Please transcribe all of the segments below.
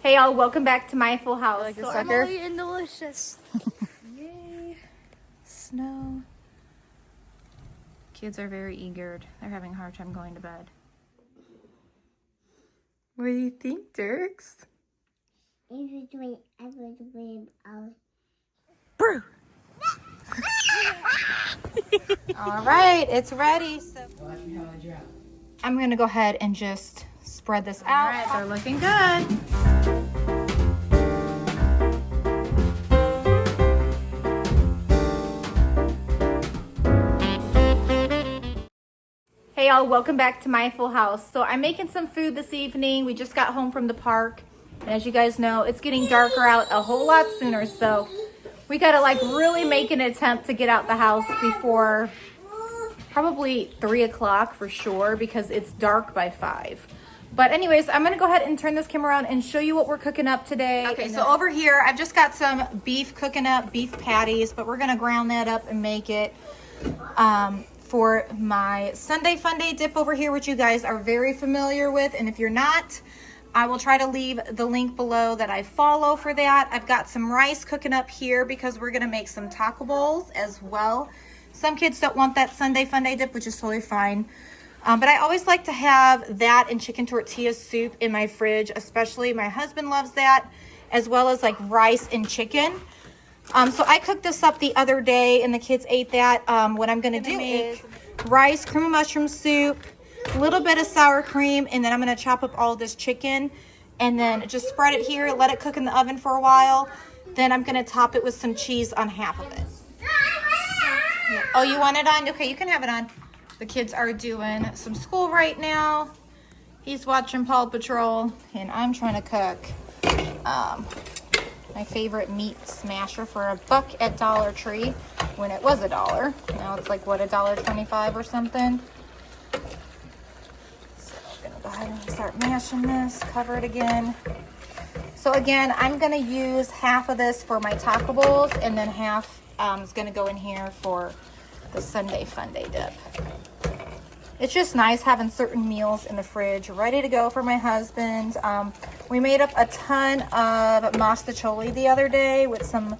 Hey y'all, welcome back to my full house. Like a So sucker. Emily and Delicious. Yay. Snow. Kids are very eager. They're having a hard time going to bed. What do you think, Dirks? Brew. All right, it's ready. So I'm gonna go ahead and just spread this out. All right, they're looking good. Hey y'all, welcome back to my full house. So I'm making some food this evening. We just got home from the park. And as you guys know, it's getting darker out a whole lot sooner. So we gotta like really make an attempt to get out the house before probably 3 o'clock for sure, because it's dark by 5. But anyways, I'm gonna go ahead and turn this camera around and show you what we're cooking up today. Okay, so over here, I've just got some beef cooking up, beef patties, but we're gonna ground that up and make it for my Sunday Fun Day dip over here, which you guys are very familiar with. And if you're not, I will try to leave the link below that I follow for that. I've got some rice cooking up here because we're gonna make some taco bowls as well. Some kids don't want that Sunday Fun Day dip, which is totally fine. But I always like to have that and chicken tortilla soup in my fridge, especially my husband loves that, as well as like rice and chicken. So I cooked this up the other day and the kids ate that. What I'm gonna do is rice, cream of mushroom soup, a little bit of sour cream, and then I'm gonna chop up all this chicken and then just spread it here, let it cook in the oven for a while. Then I'm gonna top it with some cheese on half of it. Yeah. Oh, you want it on? Okay, you can have it on. The kids are doing some school right now. He's watching Paw Patrol, and I'm trying to cook my favorite meat smasher for $1 at Dollar Tree when it was $1. Now it's like, what, $1.25 or something? So I'm gonna go ahead and start mashing this, cover it again. So again, I'm gonna use half of this for my taco bowls, and then half is gonna go in here for the Sunday Fun Day dip. It's just nice having certain meals in the fridge ready to go for my husband. We made up a ton of mostaccioli the other day with some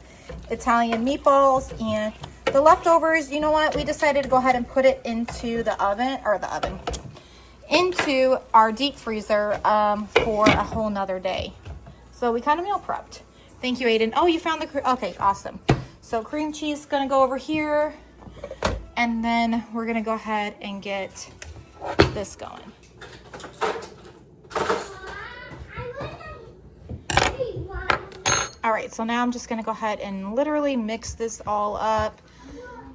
Italian meatballs, and the leftovers, you know what? We decided to go ahead and put it into into our deep freezer for a whole nother day. So we kind of meal prepped. Thank you, Aiden. Oh, you found the, okay, awesome. So cream cheese is gonna go over here. And then we're gonna go ahead and get this going. All right, so now I'm just gonna go ahead and literally mix this all up.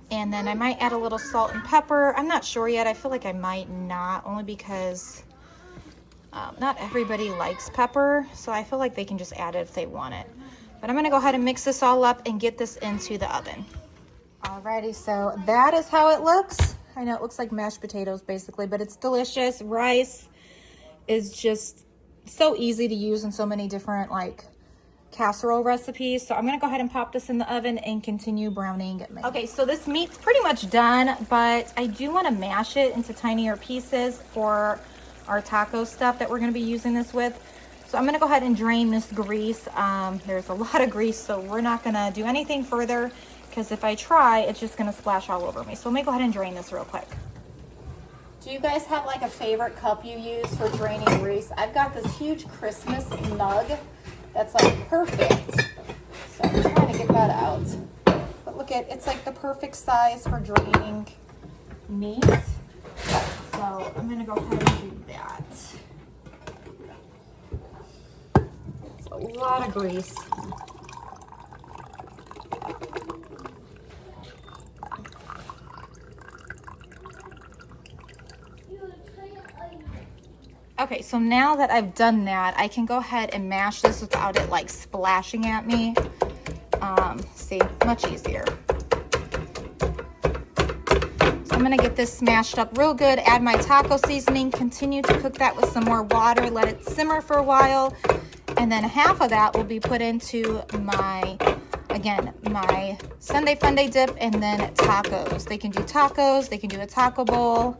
And then I might add a little salt and pepper. I'm not sure yet. I feel like I might not, only because not everybody likes pepper. So I feel like they can just add it if they want it. But I'm gonna go ahead and mix this all up and get this into the oven. Alrighty, so that is how it looks. I know it looks like mashed potatoes basically, but it's delicious. Rice is just so easy to use in so many different like casserole recipes. So I'm gonna go ahead and pop this in the oven and continue browning. Okay, so this meat's pretty much done, but I do want to mash it into tinier pieces for our taco stuff that we're gonna be using this with. So I'm gonna go ahead and drain this grease. There's a lot of grease, so we're not gonna do anything further, because if I try, it's just gonna splash all over me. So let me go ahead and drain this real quick. Do you guys have like a favorite cup you use for draining grease? I've got this huge Christmas mug that's like perfect. So I'm trying to get that out. But look at, it's like the perfect size for draining meat. So I'm gonna go ahead and do that. It's a lot of grease. Okay, so now that I've done that, I can go ahead and mash this without it like splashing at me. See, much easier. So I'm gonna get this smashed up real good, add my taco seasoning, continue to cook that with some more water, let it simmer for a while, and then half of that will be put into my, again, my Sunday Fun Day dip, and then tacos. They can do tacos, they can do a taco bowl,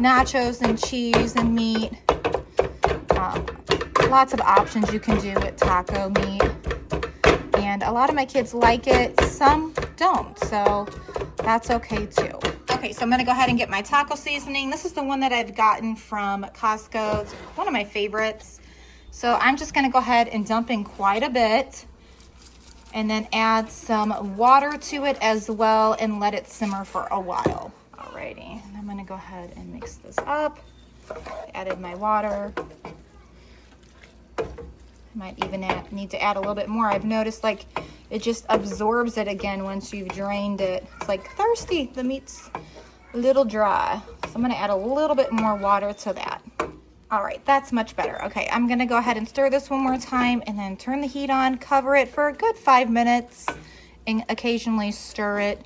nachos and cheese and meat. lots of options you can do with taco meat. And a lot of my kids like it, some don't, so that's okay too. Okay, so I'm gonna go ahead and get my taco seasoning. This is the one that I've gotten from Costco. It's one of my favorites. So I'm just gonna go ahead and dump in quite a bit and then add some water to it as well and let it simmer for a while. Alrighty, and I'm gonna go ahead and mix this up. Added my water. Might even need to add a little bit more. I've noticed like it just absorbs it again once you've drained it. It's like thirsty. The meat's a little dry. So I'm gonna add a little bit more water to that. All right, that's much better. Okay, I'm gonna go ahead and stir this one more time and then turn the heat on, cover it for a good 5 minutes and occasionally stir it.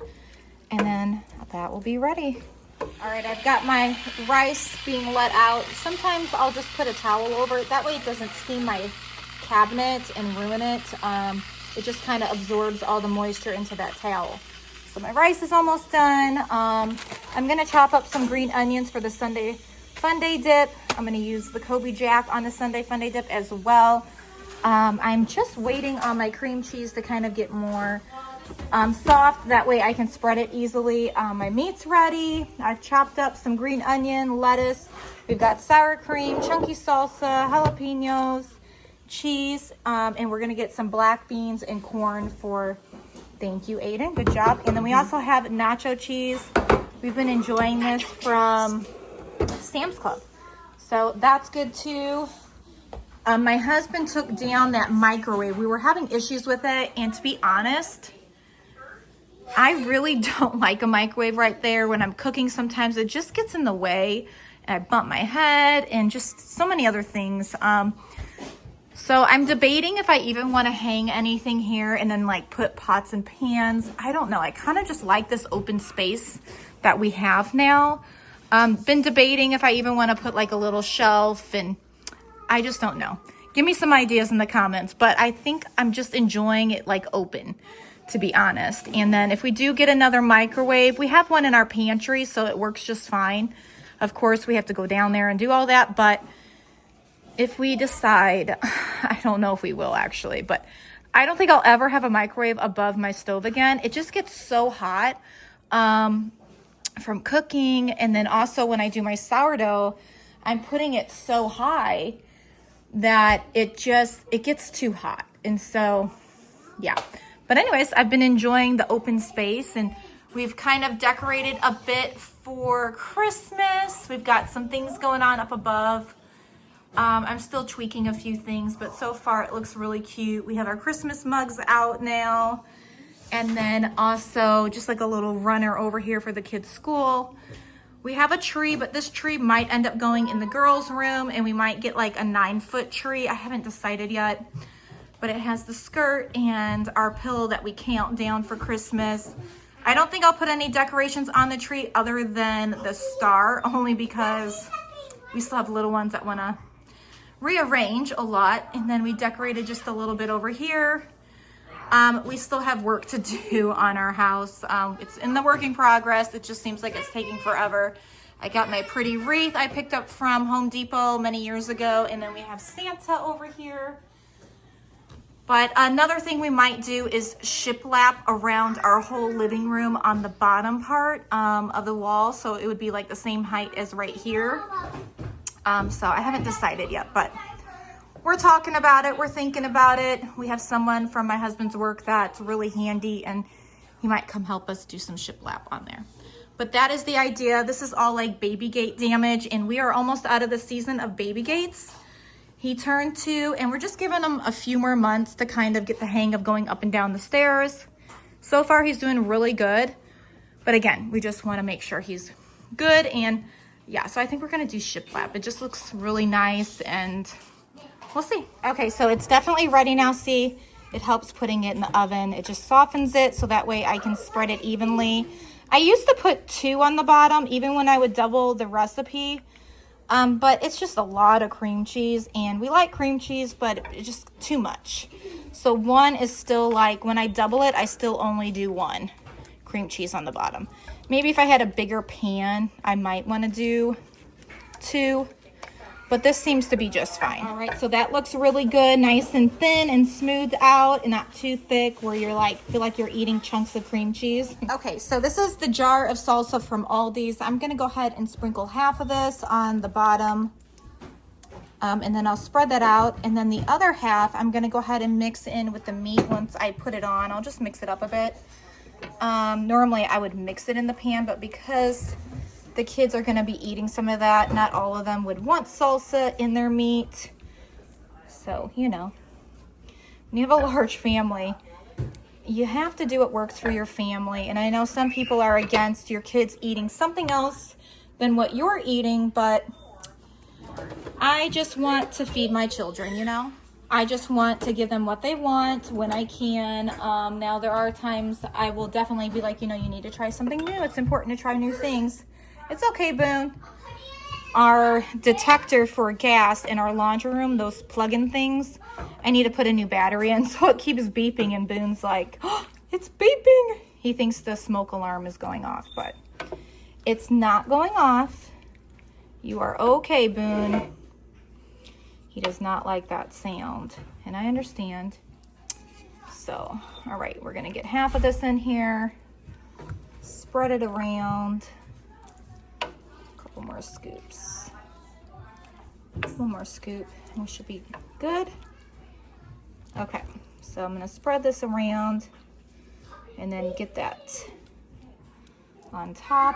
And then that will be ready. All right, I've got my rice being let out. Sometimes I'll just put a towel over it. That way it doesn't steam my cabinet and ruin it. It just kind of absorbs all the moisture into that towel. So my rice is almost done. I'm gonna chop up some green onions for the Sunday Funday dip. I'm gonna use the Kobe Jack on the Sunday Funday dip as well. I'm just waiting on my cream cheese to kind of get more soft. That way I can spread it easily. My meat's ready. I've chopped up some green onion, lettuce. We've got sour cream, chunky salsa, jalapenos, cheese, and we're gonna get some black beans and corn for, thank you Aiden, good job. And then we also have nacho cheese. We've been enjoying this from Sam's Club, so that's good too. My husband took down that microwave. We were having issues with it, and to be honest, I really don't like a microwave right there. When I'm cooking, sometimes it just gets in the way and I bump my head and just so many other things. So I'm debating if I even want to hang anything here and then like put pots and pans. I don't know. I kind of just like this open space that we have now. Been debating if I even want to put like a little shelf, and I just don't know. Give me some ideas in the comments, but I think I'm just enjoying it like open, to be honest. And then if we do get another microwave, we have one in our pantry, so it works just fine. Of course, we have to go down there and do all that, but if we decide, I don't know if we will actually, but I don't think I'll ever have a microwave above my stove again. It just gets so hot from cooking. And then also when I do my sourdough, I'm putting it so high that it gets too hot. And so, yeah. But anyways, I've been enjoying the open space, and we've kind of decorated a bit for Christmas. We've got some things going on up above. I'm still tweaking a few things, but so far it looks really cute. We have our Christmas mugs out now. And then also just like a little runner over here for the kids' school. We have a tree, but this tree might end up going in the girls' room, and we might get like a 9-foot tree. I haven't decided yet, but it has the skirt and our pillow that we count down for Christmas. I don't think I'll put any decorations on the tree other than the star, only because we still have little ones that want to rearrange a lot. And then we decorated just a little bit over here. We still have work to do on our house. It's in the work in progress. It just seems like it's taking forever. I got my pretty wreath I picked up from Home Depot many years ago. And then we have Santa over here. But another thing we might do is shiplap around our whole living room on the bottom part of the wall. So it would be like the same height as right here. So I haven't decided yet, but we're talking about it. We're thinking about it. We have someone from my husband's work that's really handy, and he might come help us do some shiplap on there. But that is the idea. This is all like baby gate damage, and we are almost out of the season of baby gates. He turned 2, and we're just giving him a few more months to kind of get the hang of going up and down the stairs. So far, he's doing really good. But again, we just want to make sure he's good. And yeah, so I think we're going to do shiplap. It just looks really nice, and we'll see. Okay, so it's definitely ready now. See, it helps putting it in the oven. It just softens it so that way I can spread it evenly. I used to put 2 on the bottom, even when I would double the recipe. But it's just a lot of cream cheese, and we like cream cheese, but it's just too much. So 1 is still like, when I double it, I still only do 1 cream cheese on the bottom. Maybe if I had a bigger pan, I might want to do 2. but this seems to be just fine. All right, so that looks really good, nice and thin and smoothed out and not too thick where you're like, feel like you're eating chunks of cream cheese. Okay, so this is the jar of salsa from Aldi's. I'm gonna go ahead and sprinkle half of this on the bottom. And then I'll spread that out. And then the other half, I'm gonna go ahead and mix in with the meat once I put it on. I'll just mix it up a bit. Normally I would mix it in the pan, but because the kids are gonna be eating some of that, not all of them would want salsa in their meat. So, you know, when you have a large family, you have to do what works for your family. And I know some people are against your kids eating something else than what you're eating, but I just want to feed my children, you know? I just want to give them what they want when I can. Now, there are times I will definitely be like, you know, you need to try something new. It's important to try new things. It's okay, Boone. Our detector for gas in our laundry room, those plug-in things, I need to put a new battery in, so it keeps beeping, and Boone's like, oh, it's beeping. He thinks the smoke alarm is going off, but it's not going off. You are okay, Boone. He does not like that sound, and I understand. So, all right, we're gonna get half of this in here, spread it around, a couple more scoops, one more scoop, and we should be good. Okay, so I'm gonna spread this around and then get that on top.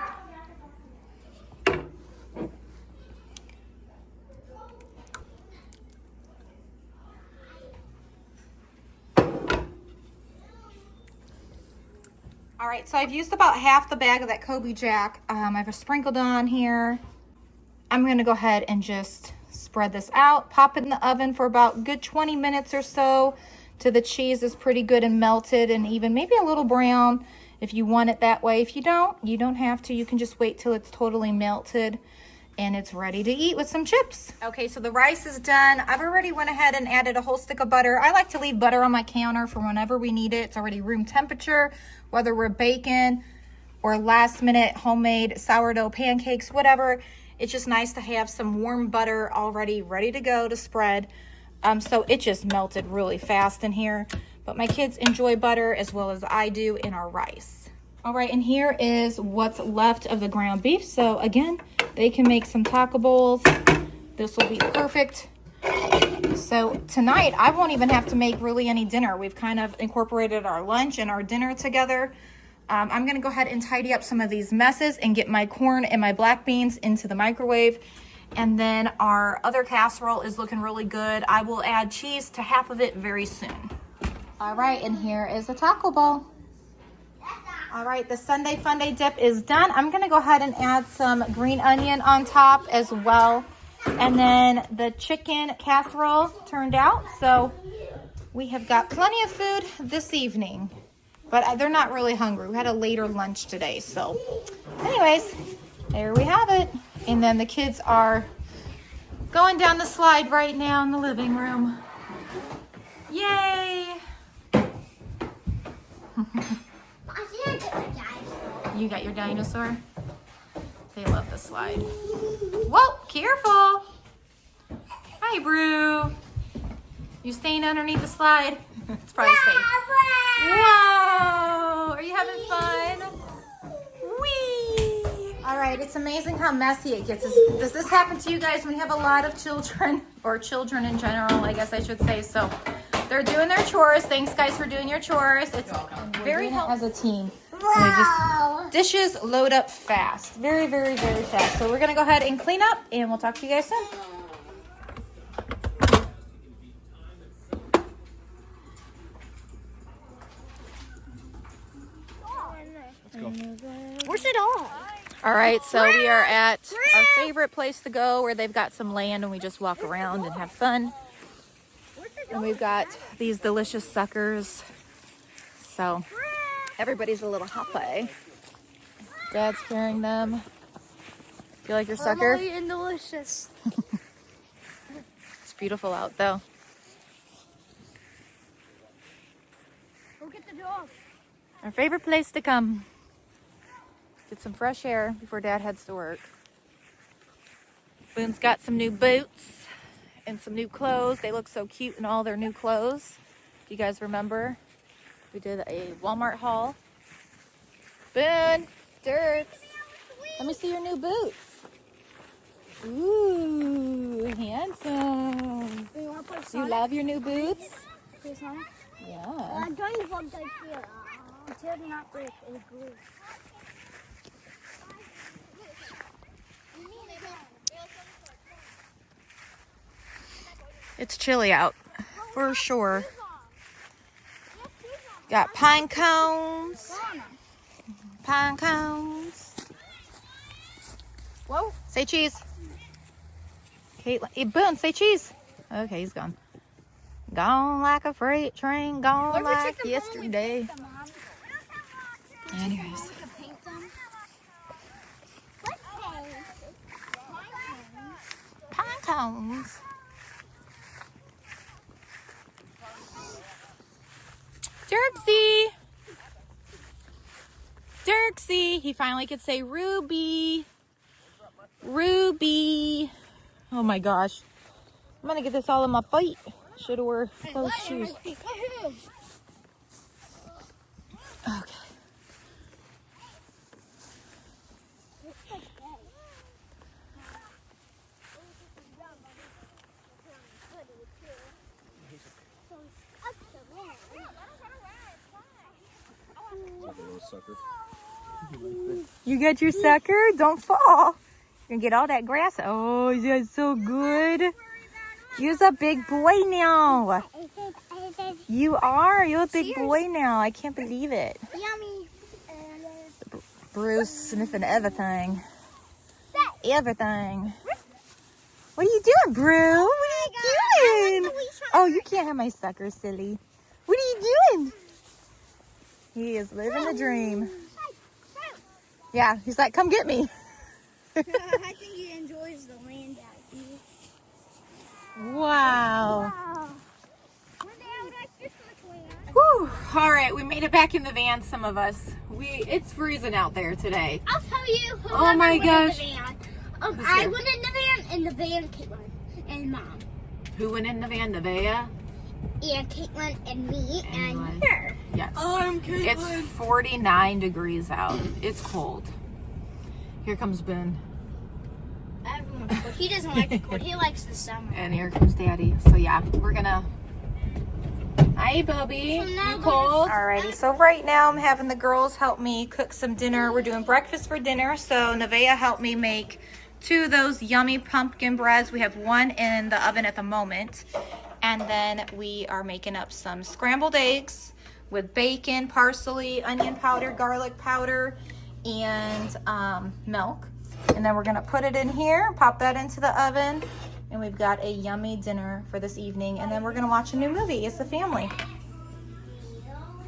All right, so I've used about half the bag of that Kobe Jack. I've sprinkled on here. I'm gonna go ahead and just spread this out, pop it in the oven for about a good 20 minutes or so till the cheese is pretty good and melted and even maybe a little brown if you want it that way. If you don't have to. You can just wait till it's totally melted and it's ready to eat with some chips. Okay, so the rice is done. I've already went ahead and added a whole stick of butter. I like to leave butter on my counter for whenever we need it. It's already room temperature, whether we're baking or last minute homemade sourdough pancakes, whatever. It's just nice to have some warm butter already ready to go to spread. So it just melted really fast in here. But my kids enjoy butter as well as I do in our rice. All right, and here is what's left of the ground beef. So again, they can make some taco bowls. This will be perfect. So tonight, I won't even have to make really any dinner. We've kind of incorporated our lunch and our dinner together. I'm gonna go ahead and tidy up some of these messes and get my corn and my black beans into the microwave. And then our other casserole is looking really good. I will add cheese to half of it very soon. All right, and here is the taco bowl. All right, the Sunday Funday dip is done. I'm gonna go ahead and add some green onion on top as well. And then the chicken casserole turned out. So we have got plenty of food this evening, but they're not really hungry. We had a later lunch today. So anyways, there we have it. And then the kids are going down the slide right now in the living room. Yay! You got your dinosaur? They love the slide. Whoa, careful. Hi, Brew. You staying underneath the slide? It's probably safe. Whoa, are you having fun? Whee! All right, it's amazing how messy it gets. Does this happen to you guys when you have a lot of children, or children in general, I guess I should say? So they're doing their chores. Thanks, guys, for doing your chores. It's very helpful as a team. Dishes load up fast. Very, very, very fast. So we're going to go ahead and clean up, and we'll talk to you guys soon. Let's go. Where's it all? All right, so we are at our favorite place to go where they've got some land and we just walk around and have fun. And we've got these delicious suckers. So everybody's a little happy. Dad's carrying them. Feel like your sucker? And delicious. It's beautiful out though. Go get the dog. Our favorite place to come. Get some fresh air before Dad heads to work. Boone's got some new boots and some new clothes. They look so cute in all their new clothes. If you guys remember, we did a Walmart haul. Boone, Dirks, let me see your new boots. Ooh, handsome. You love your new boots? Yeah. I'm trying to hold that here. Until not break a glue. It's chilly out, for sure. Got pine cones. Pine cones. Whoa, say cheese. Caitlin, hey, Boone, say cheese. Okay, he's gone. Gone like a freight train, gone like yesterday. Anyways. Pine cones. Dirksy. Dirksy. He finally could say Ruby. Ruby. Oh my gosh. I'm gonna get this all in my feet. Should have wore closed shoes. Okay. Sucker. You got your sucker? Don't fall. You're gonna get all that grass. Oh, that's so good. You're a big boy now. You are. You're a big boy now. I can't believe it. Yummy. Bruce sniffing everything. Everything. What are you doing, Brew? What are you doing? Oh, you can't have my sucker, silly. What are you doing? He is living the dream. Yeah, he's like, come get me. I think he enjoys the land out here. Wow. One day I would like this much land. Whew. All right, we made it back in the van, some of us. It's freezing out there today. I'll tell you. Oh my gosh. I went in the van, and the van, Caitlin, and Mom. Who went in the van? Nevaeh? And Caitlin, and me, And and what? her. Yes. It's 49 degrees out. It's cold. Here comes Ben. Everyone's cold. He doesn't like the cold. He likes the summer. And here comes Daddy. So yeah, we're gonna... Hi, Bubby. So now You cold? Alrighty, so right now I'm having the girls help me cook some dinner. We're doing breakfast for dinner. So Nevaeh helped me make 2 of those yummy pumpkin breads. We have 1 in the oven at the moment. And then we are making up some scrambled eggs with bacon, parsley, onion powder, garlic powder, and milk. And then we're gonna put it in here, pop that into the oven, and we've got a yummy dinner for this evening. And then we're gonna watch a new movie as a family.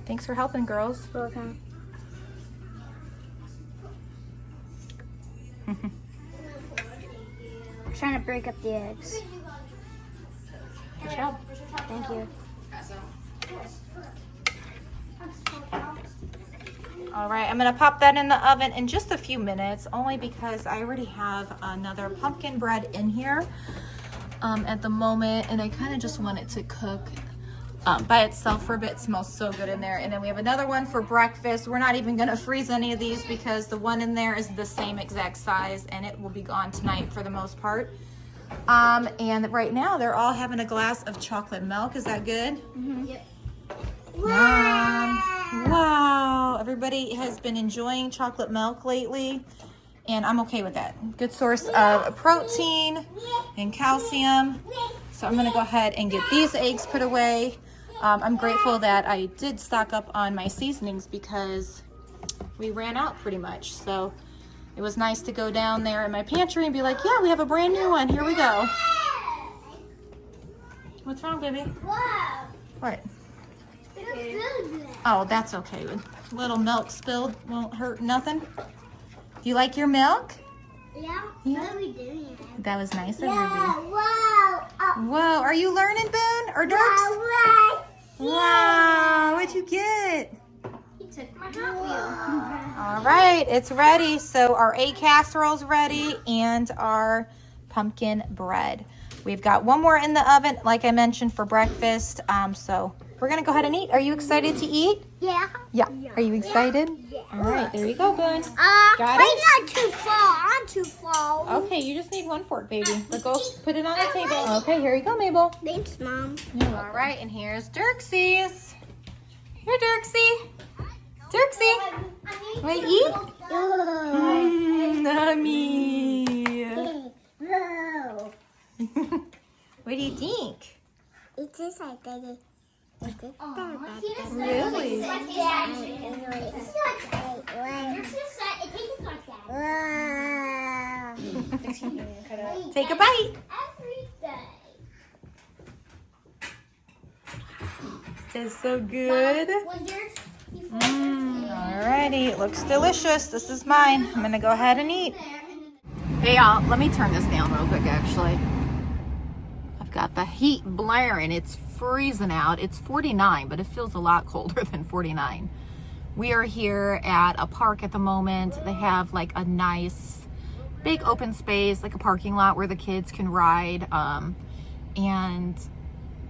Thanks for helping, girls. Welcome. I'm trying to break up the eggs. Good job. Thank you. All right, I'm gonna pop that in the oven in just a few minutes, only because I already have another pumpkin bread in here at the moment, and I kind of just want it to cook by itself for a bit. It smells so good in there. And then we have another one for breakfast. We're not even gonna freeze any of these because the one in there is the same exact size, and it will be gone tonight for the most part. And right now they're all having a glass of chocolate milk. Is that good? Mm-hmm. Yep. Wow, everybody has been enjoying chocolate milk lately, and I'm okay with that. Good source of protein and calcium. So I'm gonna go ahead and get these eggs put away. I'm grateful that I did stock up on my seasonings because we ran out pretty much. So it was nice to go down there in my pantry and be like, yeah, we have a brand new one. Here we go. What's wrong, baby? What? Oh, that's okay. Little milk spilled won't hurt nothing. Do you like your milk? Yeah. Yeah. What are we doing? That was nice of you. Wow. Whoa, are you learning, Boone? Or Dirks? Wow, what'd you get? He took my Hot Wheel. All right, it's ready. So our egg casserole's ready and our pumpkin bread. We've got one more in the oven, like I mentioned, for breakfast. So we're gonna go ahead and eat. Are you excited to eat? Yeah. Yeah. Are you excited? Yeah. All right, there you go, Boone. Got wait, it? not too far. I'm too far. Okay, you just need one fork, baby. Let's go put it on the table. Okay, here you go, Mabel. Thanks, Mom. All right, and here's Dirksy's. Here, Dirksy. Dirksy, want to eat? Yummy. What do you think? It tastes like that. Really? Take a bite. It's so good. Alrighty, it looks delicious. This is mine. I'm gonna go ahead and eat. Hey y'all, let me turn this down real quick actually. I've got the heat blaring. It's freezing out. It's 49, but it feels a lot colder than 49. We are here at a park at the moment. They have like a nice big open space, like a parking lot where the kids can ride. And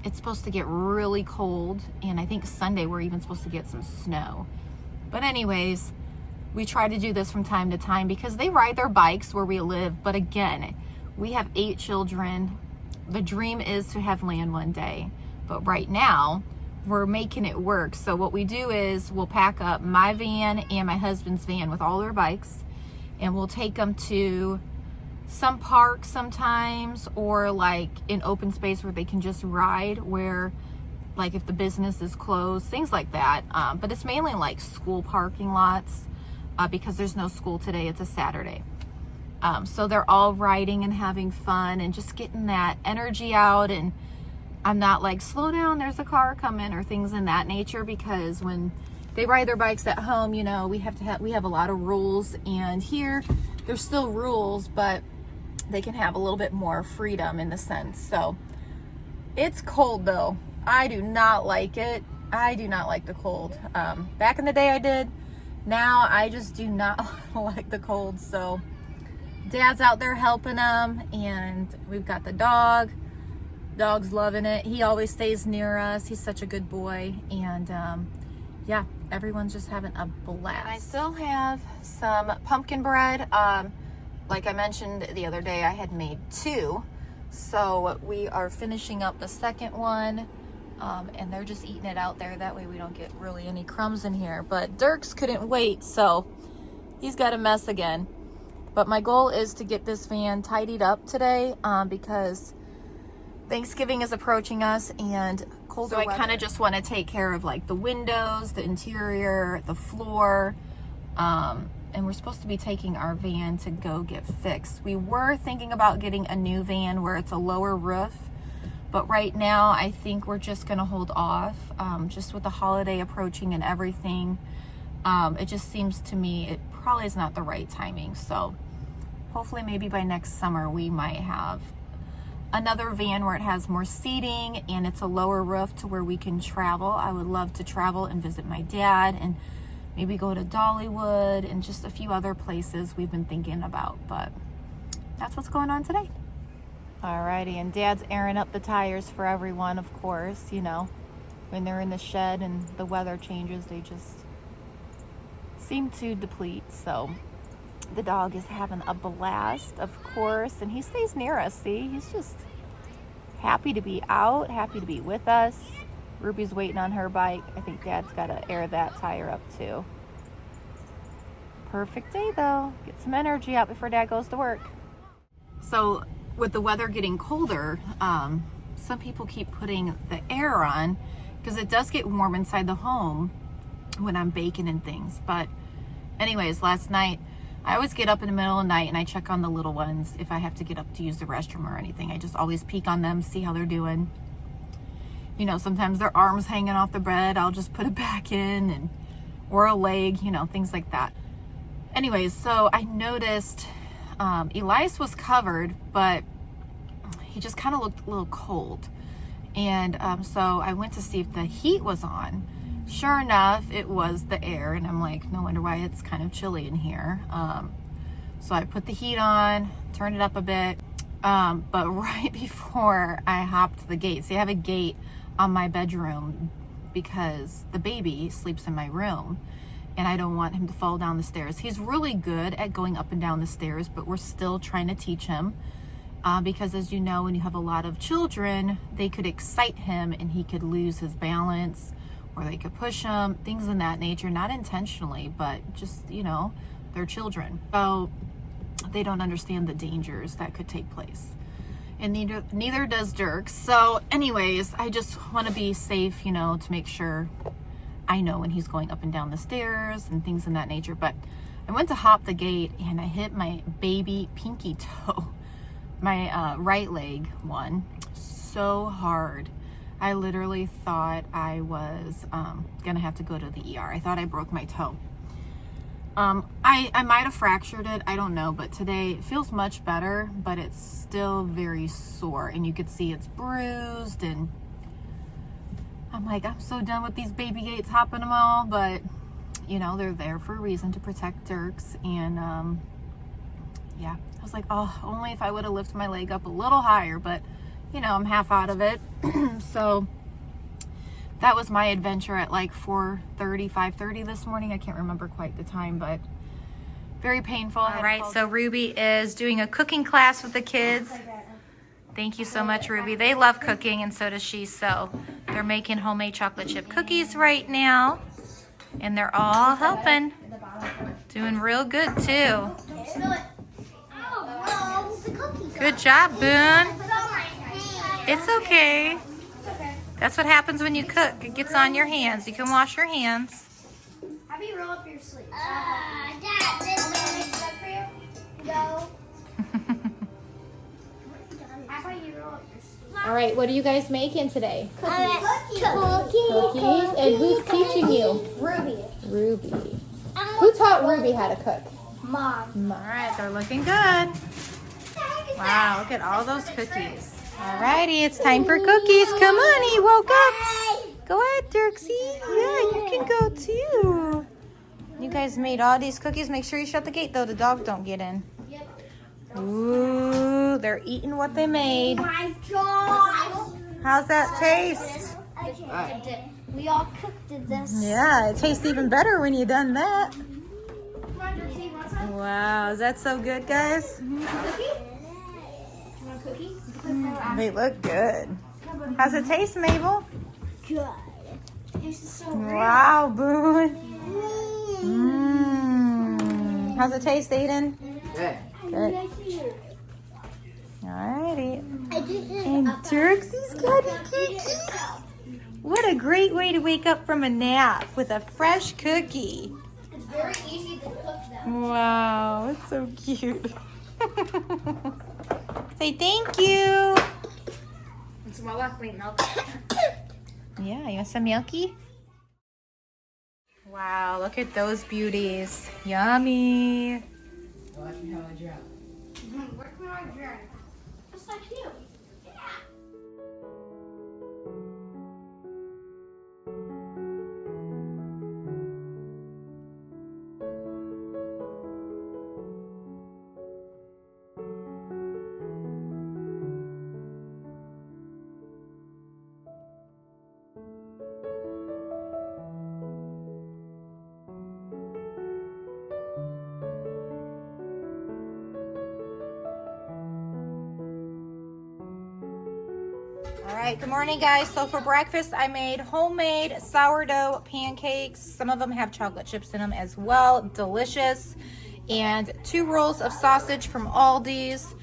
it's supposed to get really cold. And I think Sunday we're even supposed to get some snow. But anyways, we try to do this from time to time because they ride their bikes where we live. But again, we have 8 children. The dream is to have land one day. But right now, we're making it work. So what we do is we'll pack up my van and my husband's van with all their bikes. And we'll take them to some park sometimes, or like an open space where they can just ride, where like if the business is closed, things like that. But it's mainly like school parking lots because there's no school today. It's a Saturday. So they're all riding and having fun and just getting that energy out. And I'm not like, slow down, there's a car coming, or things in that nature, because when they ride their bikes at home, you know, we have a lot of rules, and here there's still rules, but they can have a little bit more freedom in the sense. So it's cold though. I do not like it. I do not like the cold. Back in the day I did. Now I just do not like the cold. So Dad's out there helping them, and we've got the dog. Dog's loving it. He always stays near us. He's such a good boy. And yeah, everyone's just having a blast. I still have some pumpkin bread. Like I mentioned the other day, I had made 2. So we are finishing up the second one. And they're just eating it out there. That way we don't get really any crumbs in here. But Dirks couldn't wait, so he's got a mess again. But my goal is to get this van tidied up today because Thanksgiving is approaching us and colder weather. So I kind of just want to take care of like the windows, the interior, the floor. And we're supposed to be taking our van to go get fixed. We were thinking about getting a new van where it's a lower roof. But right now, I think we're just going to hold off, just with the holiday approaching and everything. It just seems to me it probably is not the right timing. So hopefully maybe by next summer we might have another van where it has more seating and it's a lower roof to where we can travel. I would love to travel and visit my dad and maybe go to Dollywood and just a few other places we've been thinking about. But that's what's going on today. Alrighty, and Dad's airing up the tires for everyone, of course. You know, when they're in the shed and the weather changes, they just seem to deplete. So the dog is having a blast, of course, and he stays near us. See, he's just happy to be out, happy to be with us. Ruby's waiting on her bike. I think Dad's got to air that tire up too. Perfect day though. Get some energy out before Dad goes to work. So with the weather getting colder, some people keep putting the air on because it does get warm inside the home when I'm baking and things. But anyways, last night, I always get up in the middle of the night and I check on the little ones if I have to get up to use the restroom or anything. I just always peek on them, see how they're doing. You know, sometimes their arms hanging off the bed, I'll just put it back in, and or a leg, you know, things like that. Anyways, so I noticed Elias was covered, but he just kind of looked a little cold. And so I went to see if the heat was on. Sure enough, it was the air, and I'm like, no wonder why it's kind of chilly in here. So I put the heat on, turned it up a bit. But right before I hopped the gate, see, I have a gate on my bedroom because the baby sleeps in my room and I don't want him to fall down the stairs. He's really good at going up and down the stairs, but we're still trying to teach him because, as you know, when you have a lot of children, they could excite him and he could lose his balance, or they could push him, things in that nature, not intentionally, but just, you know, they're children. So they don't understand the dangers that could take place. And neither does Dirk. So anyways, I just want to be safe, you know, to make sure I know when he's going up and down the stairs and things in that nature. But I went to hop the gate and I hit my baby pinky toe, my right leg one, so hard. I literally thought I was gonna have to go to the ER. I thought I broke my toe. I might have fractured it, I don't know, but today it feels much better, but it's still very sore, and you could see it's bruised, and I'm like, I'm so done with these baby gates, hopping them all, but you know, they're there for a reason, to protect Dirks. And yeah, I was like, oh, only if I would have lifted my leg up a little higher, but you know, I'm half out of it. So that was my adventure at like 4:30, 5:30 this morning. I can't remember quite the time, but very painful. All right, so Ruby is doing a cooking class with the kids. Thank you so much, Ruby. They love cooking, and so does she. So they're making homemade chocolate chip cookies right now, and they're all helping. Doing real good too. Good job, Boone. It's okay. That's what happens when you cook. It gets on your hands. You can wash your hands. How do you roll up your sleeves? Dad, this is good for you? No. How about you roll up your sleeves? All right, what are you guys making today? Cookies. And who's teaching you? Ruby. Ruby. Who taught Ruby how to cook? Mom. All right, they're looking good. Wow, look at all those cookies. All righty, it's time for cookies. Come on, he woke up. Go ahead, Dirksy. Yeah, you can go too. You guys made all these cookies. Make sure you shut the gate, though. The dogs don't get in. Ooh, they're eating what they made. My God. How's that taste? We all cooked this. Yeah, it tastes even better when you've done that. Wow, is that so good, guys? They look good. How's it taste, Mabel? Good. Tastes so great. Wow, Boone. How's it taste, Aiden? Good. Good. Alrighty. And And Dirksy's got a cookie. What a great way to wake up from a nap with a fresh cookie. it's very easy to cook them. Wow, it's so cute. Say thank you. It's more likely milk. Yeah, you want some milky? Wow, look at those beauties. Yummy. Watch me how I drop. Work me on your just like you. Yeah. All right, good morning, guys. So for breakfast, I made homemade sourdough pancakes. Some of them have chocolate chips in them as well. Delicious. And 2 rolls of sausage from Aldi's.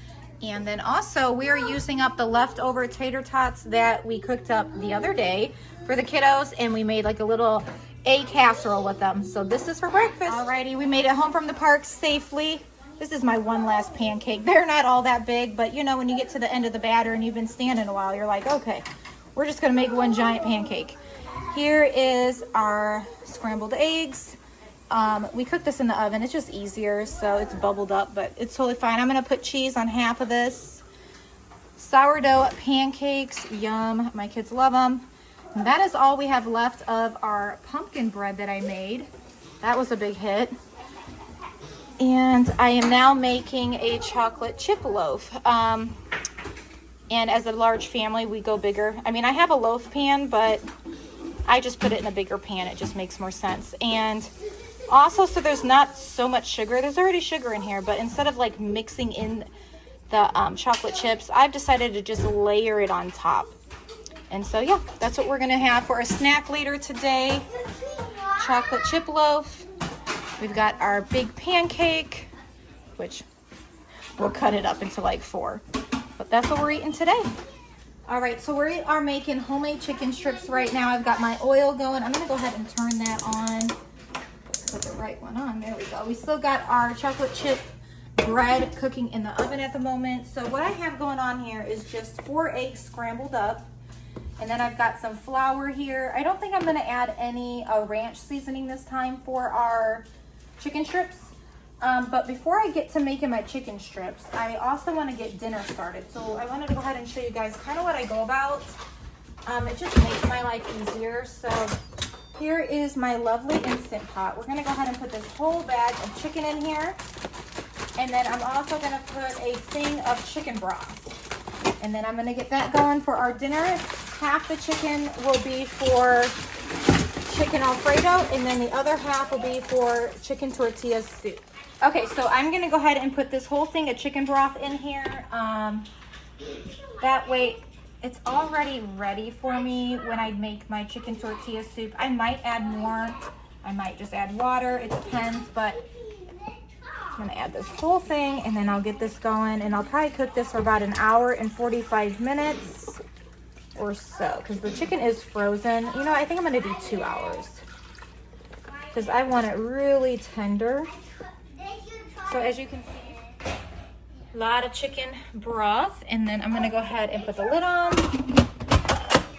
And then also, we are using up the leftover tater tots that we cooked up the other day for the kiddos. And we made like a little egg casserole with them. So this is for breakfast. Alrighty, we made it home from the park safely. This is my one last pancake. They're not all that big, but you know, when you get to the end of the batter and you've been standing a while, you're like, okay, we're just gonna make one giant pancake. Here is our scrambled eggs. We cooked this in the oven. It's just easier, so it's bubbled up, but it's totally fine. I'm gonna put cheese on half of this. Sourdough pancakes, yum. My kids love them. And that is all we have left of our pumpkin bread that I made. That was a big hit. And I am now making a chocolate chip loaf. And as a large family, we go bigger. I mean, I have a loaf pan, but I just put it in a bigger pan. It just makes more sense. And also, so there's not so much sugar. There's already sugar in here, but instead of like mixing in the chocolate chips, I've decided to just layer it on top. And so, yeah, that's what we're gonna have for a snack later today. Chocolate chip loaf. We've got our big pancake, which we'll cut it up into like 4. But that's what we're eating today. All right, so we are making homemade chicken strips right now. I've got my oil going. I'm gonna go ahead and turn that on. Put the right one on, there we go. We still got our chocolate chip bread cooking in the oven at the moment. So what I have going on here is just 4 eggs scrambled up. And then I've got some flour here. I don't think I'm gonna add any ranch seasoning this time for our chicken strips. But before I get to making my chicken strips, I also want to get dinner started. So I wanted to go ahead and show you guys kind of what I go about. It just makes my life easier. So here is my lovely Instant Pot. We're going to go ahead and put this whole bag of chicken in here. And then I'm also going to put a thing of chicken broth. And then I'm going to get that going for our dinner. Half the chicken will be for chicken Alfredo, and then the other half will be for chicken tortilla soup. Okay, so I'm gonna go ahead and put this whole thing of chicken broth in here. That way it's already ready for me when I make my chicken tortilla soup. I might add more. I might just add water. It depends, but I'm gonna add this whole thing and then I'll get this going, and I'll probably cook this for about 1 hour and 45 minutes or so, because the chicken is frozen. You know, I think I'm gonna do 2 hours because I want it really tender. So as you can see, a lot of chicken broth, and then I'm gonna go ahead and put the lid on.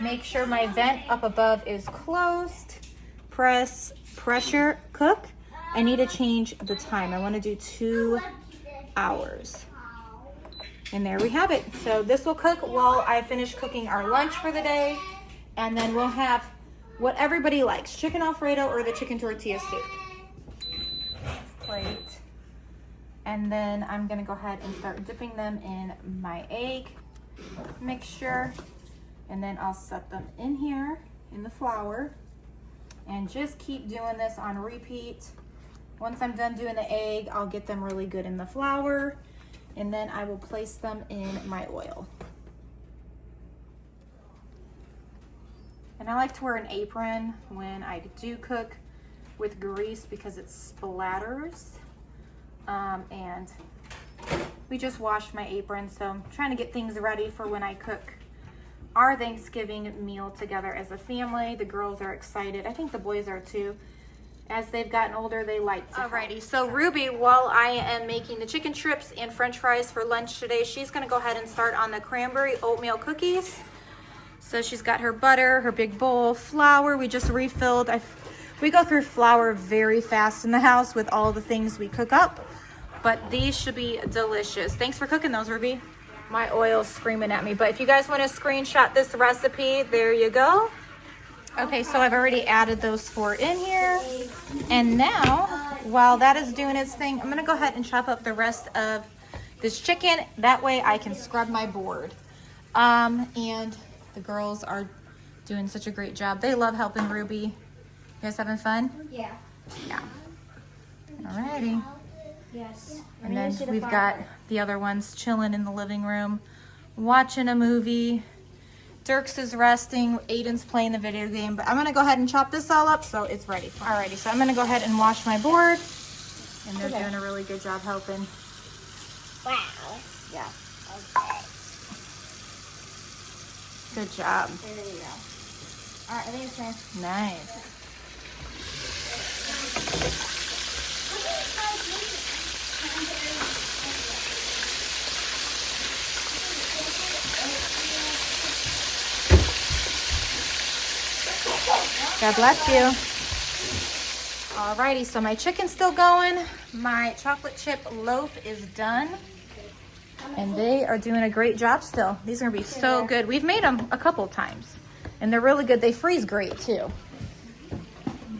Make sure my vent up above is closed. Press pressure cook. I need to change the time. I wanna do 2 hours. And there we have it. So this will cook while I finish cooking our lunch for the day. And then we'll have what everybody likes, chicken Alfredo or the chicken tortilla soup. Plate. And then I'm gonna go ahead and start dipping them in my egg mixture. And then I'll set them in here in the flour and just keep doing this on repeat. Once I'm done doing the egg, I'll get them really good in the flour, and then I will place them in my oil. And I like to wear an apron when I do cook with grease because it splatters. And we just washed my apron, so I'm trying to get things ready for when I cook our Thanksgiving meal together as a family. The girls are excited. I think the boys are too. As they've gotten older, they like to. Alrighty, so Ruby, while I am making the chicken strips and french fries for lunch today, she's gonna go ahead and start on the cranberry oatmeal cookies. So she's got her butter, her big bowl, flour. We just refilled. We go through flour very fast in the house with all the things we cook up, but these should be delicious. Thanks for cooking those, Ruby. My oil's screaming at me, but if you guys want to screenshot this recipe, there you go. Okay, so I've already added those 4 in here. And now, while that is doing its thing, I'm gonna go ahead and chop up the rest of this chicken. That way I can scrub my board. And the girls are doing such a great job. They love helping Ruby. You guys having fun? Yeah. Yeah. Alrighty. Yes. And then we've got the other ones chilling in the living room, watching a movie. Dirks is resting. Aiden's playing the video game, but I'm gonna go ahead and chop this all up so it's ready. Alrighty, so I'm gonna go ahead and wash my board, and they're doing a really good job helping. Wow. Yeah. Okay. Good job. There you go. All right, I think it's time. Nice. God bless you. Alrighty, so my chicken's still going. My chocolate chip loaf is done. And they are doing a great job still. These are gonna be so good. We've made them a couple times, and they're really good. They freeze great too.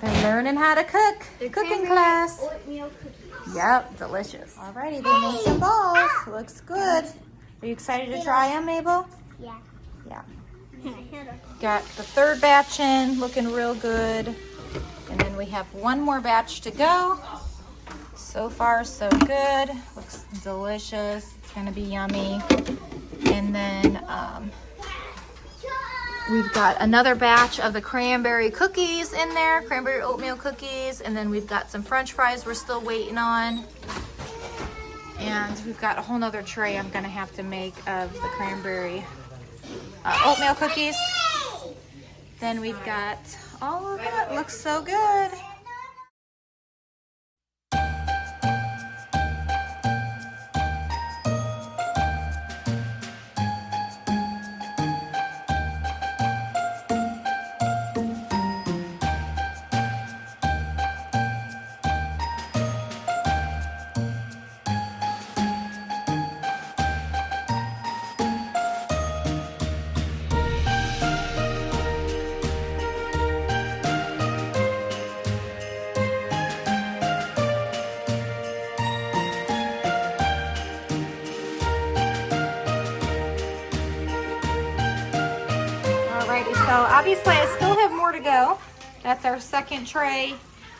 They're learning how to cook. Cooking class. Oatmeal cookies. Yep, delicious. Alrighty, they made some balls. Looks good. Are you excited to try them, Mabel? Yeah. Yeah. Hold on. Got the third batch in, looking real good. And then we have one more batch to go. So far, so good. Looks delicious. It's gonna be yummy. And then we've got another batch of the cranberry cookies in there, cranberry oatmeal cookies. And then we've got some French fries we're still waiting on. And we've got a whole nother tray I'm gonna have to make of the cranberry oatmeal cookies. Then we've got all of it. Looks so good. Alrighty, so obviously I still have more to go. That's our second tray.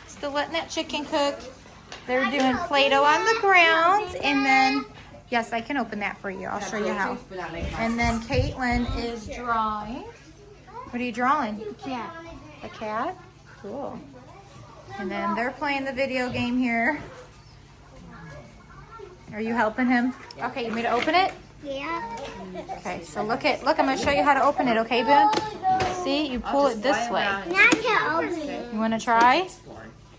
Still letting that chicken cook. They're doing Play-Doh on the ground. And then, yes, I can open that for you. I'll show you how. And then Caitlin is drawing. What are you drawing? Yeah. A cat? Cool. And then they're playing the video game here. Are you helping him? Okay, you want me to open it? Yeah. Okay, so look, I'm gonna show you how to open it, okay, Boone? See, you pull it this way. Now I can open it. You wanna try?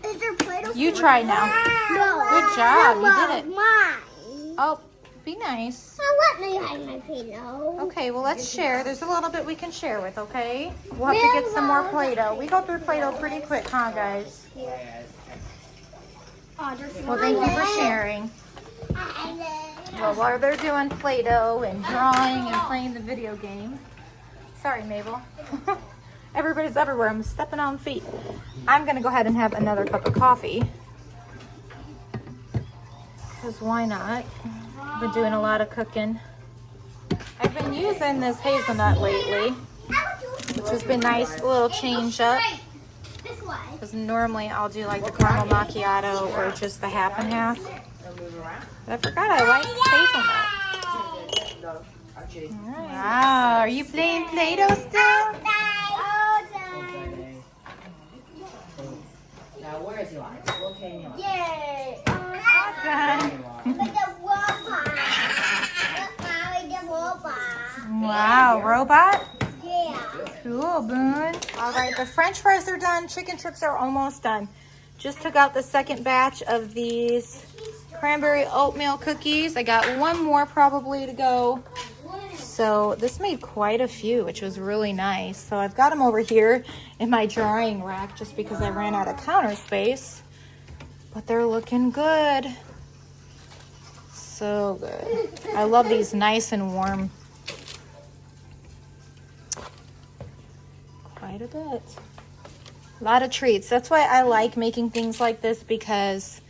Is there Play-Doh? You try now. No. Good job, you did it. Mine. Oh, be nice. Let me hide my Play-Doh. Okay, well let's share. There's a little bit we can share with, okay? We'll have to get some more Play-Doh. We go through Play-Doh pretty quick, huh, guys? Well, thank you for sharing. Well, while they're doing Play-Doh and drawing and playing the video game. Sorry, Mabel. Everybody's everywhere. I'm stepping on feet. I'm going to go ahead and have another cup of coffee. Because why not? I've been doing a lot of cooking. I've been using this hazelnut lately, which has been nice, a little change up. This way. Because normally I'll do like the caramel macchiato or just the half and half. But I forgot I like hazelnut. Wow, are you playing Play-Doh still? Now, where is Eli? What can you like? Yay! Awesome. With the robot. With the robot. Wow, robot? Yeah. Cool, Boone. All right, the French fries are done. Chicken strips are almost done. Just took out the second batch of these cranberry oatmeal cookies. I got one more probably to go. So this made quite a few, which was really nice. So I've got them over here in my drying rack just because I ran out of counter space. But they're looking good. So good. I love these nice and warm. Quite a bit. A lot of treats. That's why I like making things like this, because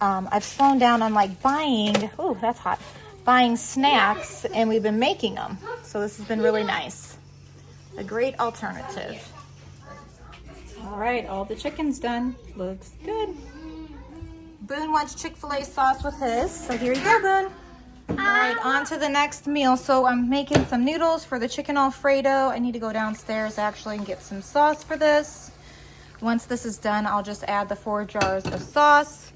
I've slowed down on like buying, oh, that's hot, buying snacks, and we've been making them. So this has been really nice. A great alternative. All right, all the chicken's done. Looks good. Boone wants Chick-fil-A sauce with his, so here you go, Boone. All right, on to the next meal. So I'm making some noodles for the chicken Alfredo. I need to go downstairs actually and get some sauce for this. Once this is done, I'll just add the 4 jars of sauce.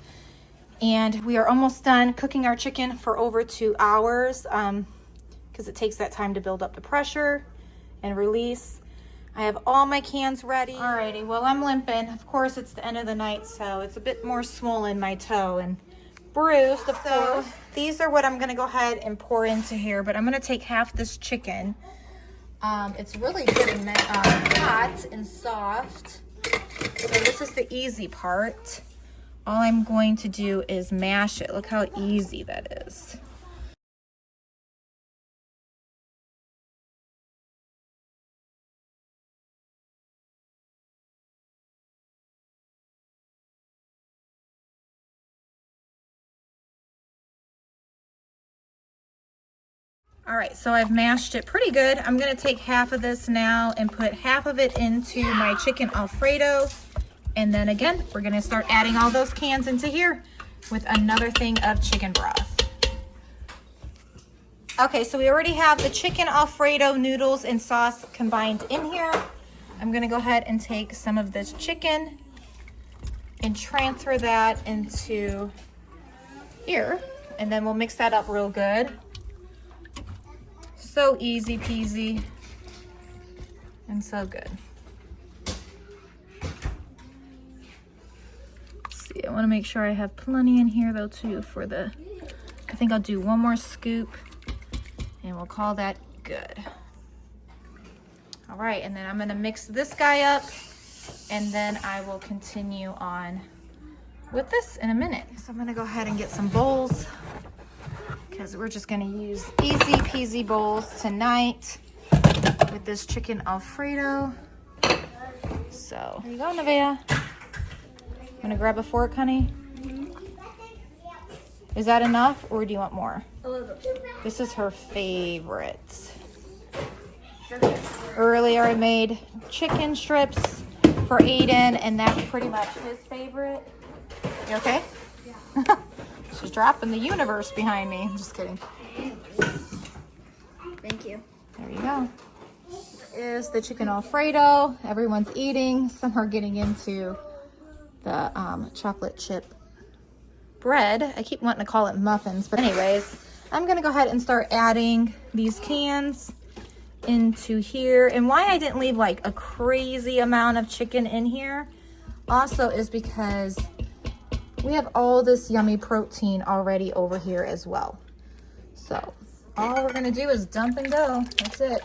And we are almost done cooking our chicken for over 2 hours because it takes that time to build up the pressure and release. I have all my cans ready. Alrighty, well, I'm limping. Of course, it's the end of the night, so it's a bit more swollen, my toe, and bruised, of course. These are what I'm gonna go ahead and pour into here, but I'm gonna take half this chicken. It's really good and hot and soft. So this is the easy part. All I'm going to do is mash it. Look how easy that is. All right, so I've mashed it pretty good. I'm gonna take half of this now and put half of it into my chicken Alfredo. And then again, we're gonna start adding all those cans into here with another thing of chicken broth. Okay, so we already have the chicken Alfredo noodles and sauce combined in here. I'm gonna go ahead and take some of this chicken and transfer that into here. And then we'll mix that up real good. So easy peasy and so good. Let's see, I want to make sure I have plenty in here though too for the, I think I'll do one more scoop and we'll call that good. All right, and then I'm gonna mix this guy up and then I will continue on with this in a minute. So I'm gonna go ahead and get some bowls, because we're just gonna use easy peasy bowls tonight with this chicken Alfredo. So there you go, Nevaeh. Gonna grab a fork, honey. Is that enough, or do you want more? A little bit. This is her favorite. Earlier I made chicken strips for Aiden, and that's pretty much his favorite. You okay? Yeah. She's dropping the universe behind me. I'm just kidding. Thank you. There you go. Is the chicken Alfredo. Everyone's eating. Some are getting into the chocolate chip bread. I keep wanting to call it muffins, but anyways, I'm gonna go ahead and start adding these cans into here. And why I didn't leave like a crazy amount of chicken in here also is because we have all this yummy protein already over here as well. So all we're gonna do is dump and go. That's it.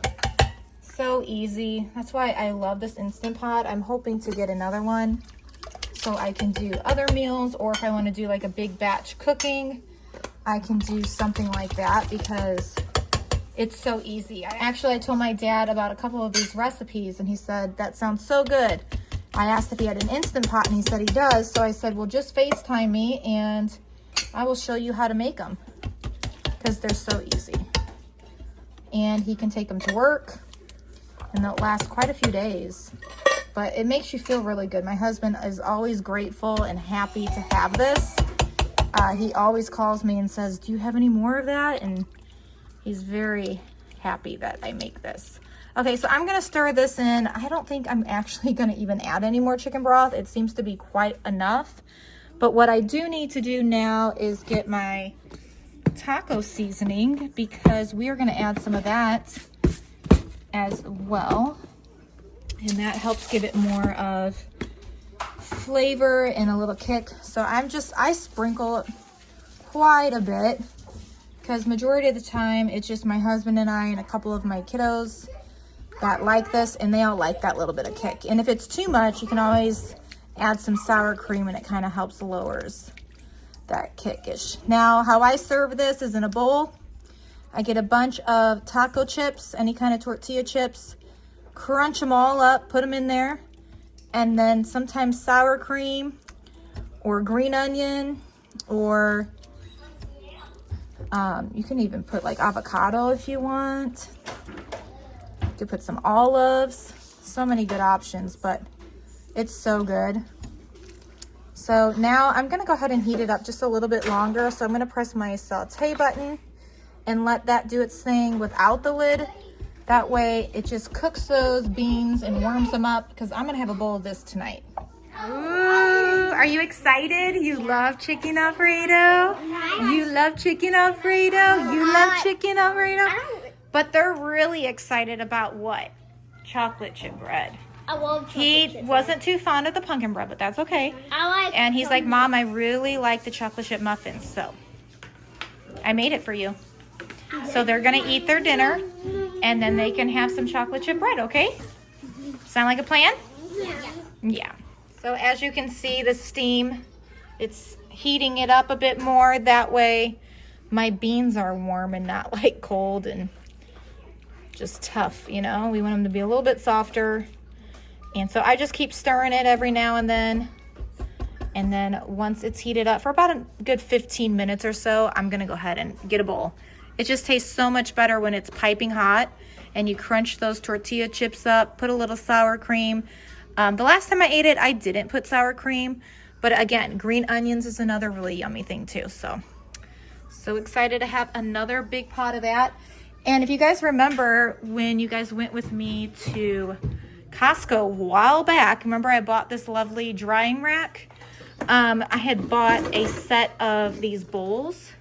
So easy. That's why I love this Instant Pot. I'm hoping to get another one so I can do other meals, or if I want to do like a big batch cooking, I can do something like that because it's so easy. I told my dad about a couple of these recipes and he said, that sounds so good. I asked if he had an Instant Pot and he said he does. So I said, well, just FaceTime me and I will show you how to make them because they're so easy. And he can take them to work and they'll last quite a few days. But it makes you feel really good. My husband is always grateful and happy to have this. He always calls me and says, do you have any more of that? And he's very happy that I make this. Okay, so I'm gonna stir this in. I don't think I'm actually gonna even add any more chicken broth. It seems to be quite enough. But what I do need to do now is get my taco seasoning because we are gonna add some of that as well. And that helps give it more of flavor and a little kick. So I sprinkle quite a bit because majority of the time it's just my husband and I and a couple of my kiddos that like this, and they all like that little bit of kick. And if it's too much, you can always add some sour cream and it kind of helps lowers that kickish. Now, how I serve this is in a bowl. I get a bunch of taco chips, any kind of tortilla chips, crunch them all up, put them in there, and then sometimes sour cream or green onion, or you can even put like avocado if you want. You could put some olives. So many good options, but it's so good. So now I'm gonna go ahead and heat it up just a little bit longer. So I'm gonna press my saute button and let that do its thing without the lid. That way it just cooks those beans and warms them up because I'm gonna have a bowl of this tonight. Ooh, are you excited? You love chicken Alfredo? You love chicken Alfredo? You love chicken Alfredo? But they're really excited about what? Chocolate chip bread. I love chocolate He chip wasn't too fond of the pumpkin bread, but that's okay. I like And he's like, Mom, I really like the chocolate chip muffins, so I made it for you. So they're gonna eat their dinner and then they can have some chocolate chip bread, okay? Sound like a plan? Yeah. So as you can see, the steam, it's heating it up a bit more. That way my beans are warm and not like cold and just tough, you know? We want them to be a little bit softer. And so I just keep stirring it every now and then. And then once it's heated up for about a good 15 minutes or so, I'm gonna go ahead and get a bowl It just tastes so much better when it's piping hot and you crunch those tortilla chips up, put a little sour cream. The last time I ate it, I didn't put sour cream, but again, green onions is another really yummy thing too. So excited to have another big pot of that. And if you guys remember when you guys went with me to Costco a while back, remember I bought this lovely drying rack? I had bought a set of these bowls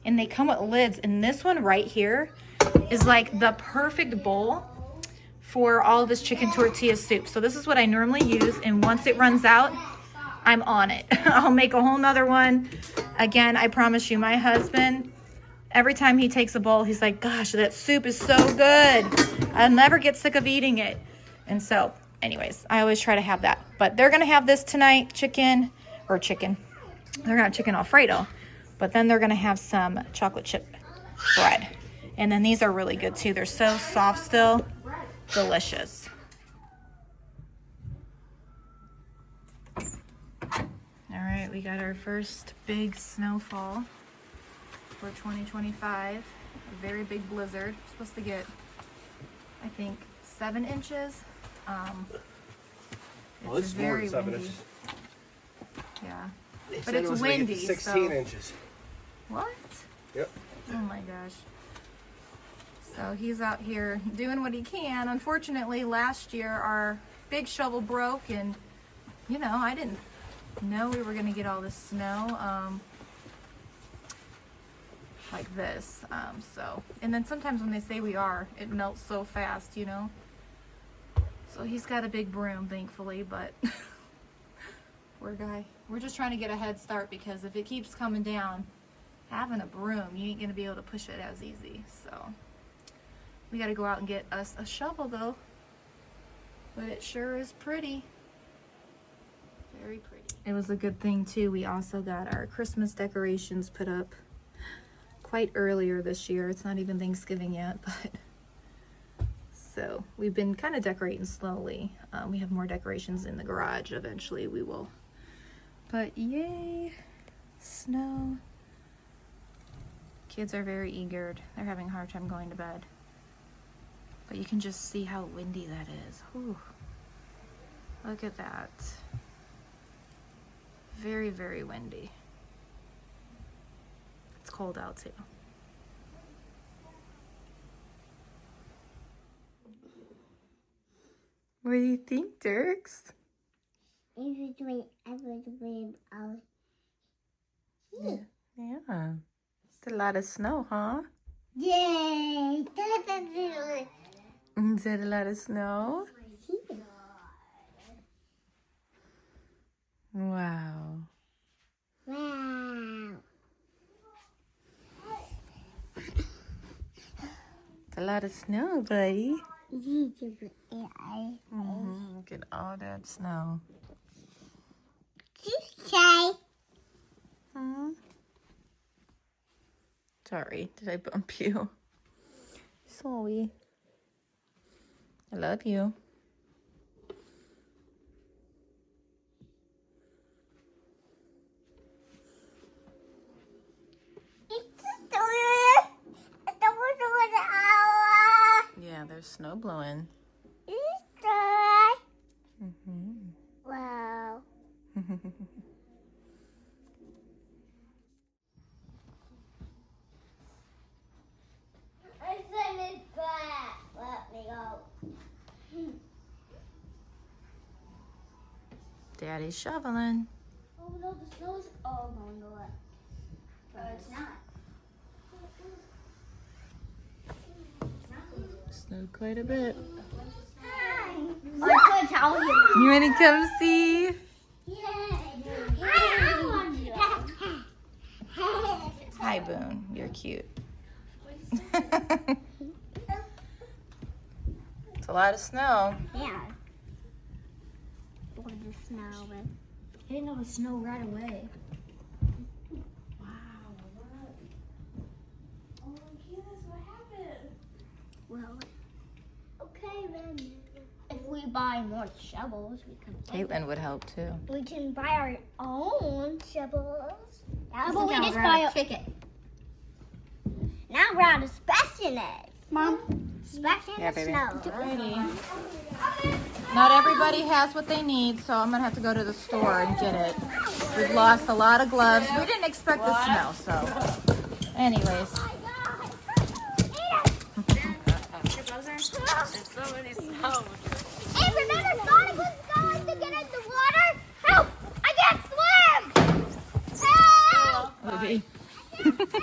and they come with lids, and this one right here is like the perfect bowl for all of this chicken tortilla soup. So this is what I normally use, and once it runs out, I'm on it. I'll make a whole nother one. Again, I promise you, my husband, every time he takes a bowl, he's like, gosh, that soup is so good. I'll never get sick of eating it. And so, anyways, I always try to have that. But they're going to have this tonight, chicken. They're going to have chicken Alfredo. But then they're going to have some chocolate chip bread. And then these are really good too. They're so soft still. Delicious. All right, we got our first big snowfall for 2025. A very big blizzard. We're supposed to get, I think, 7 inches. Well, it's more than 7 windy. inches. Yeah. They But said it's it was gonna get windy, 16 so- inches. What? Yep. Oh my gosh. So he's out here doing what he can. Unfortunately, last year our big shovel broke, and you know, I didn't know we were gonna get all this snow like this. And then sometimes when they say we are, it melts so fast, you know. So he's got a big broom, thankfully, but poor guy. We're just trying to get a head start, because if it keeps coming down, having a broom, you ain't gonna be able to push it as easy. So we gotta go out and get us a shovel though. But it sure is pretty. Very pretty. It was a good thing too. We also got our Christmas decorations put up quite earlier this year. It's not even Thanksgiving yet, but so we've been kind of decorating slowly. We have more decorations in the garage. Eventually we will. But yay, snow. Kids are very eager. They're having a hard time going to bed. But you can just see how windy that is. Whew. Look at that. Very, very windy. It's cold out too. What do you think, Dirks? Yeah. It's a lot of snow, huh? Yay! Is that a lot of snow? Wow. Wow. It's a lot of snow, buddy. Mm-hmm. Look at all that snow. Hmm? Sorry, did I bump you? Sorry. I love you. Yeah, there's snow blowing. Wow. I said it's back. Let me go. Daddy's shoveling. Oh no, the snow's all going away. It's not. Snowed quite a bit. I could tell you. You want to come see? Hi, Boone. You're cute. It's a lot of snow. Yeah. Look at the snow. I didn't know it was snow right away. Wow. What? Oh my goodness, what happened? Well, okay then. If we buy more shovels, we can. Caitlin would help too. We can buy our own shovels. How Doesn't about we sound just right. buy a ticket? Now we're on a splashing it. Mom. Splashing Yeah, the baby. snow. Not everybody has what they need, so I'm gonna have to go to the store and get it. We've lost a lot of gloves. We didn't expect the snow, so. Anyways. Hey, remember Sonic was going to get in the water? Help! I can't swim! Help! Ruby.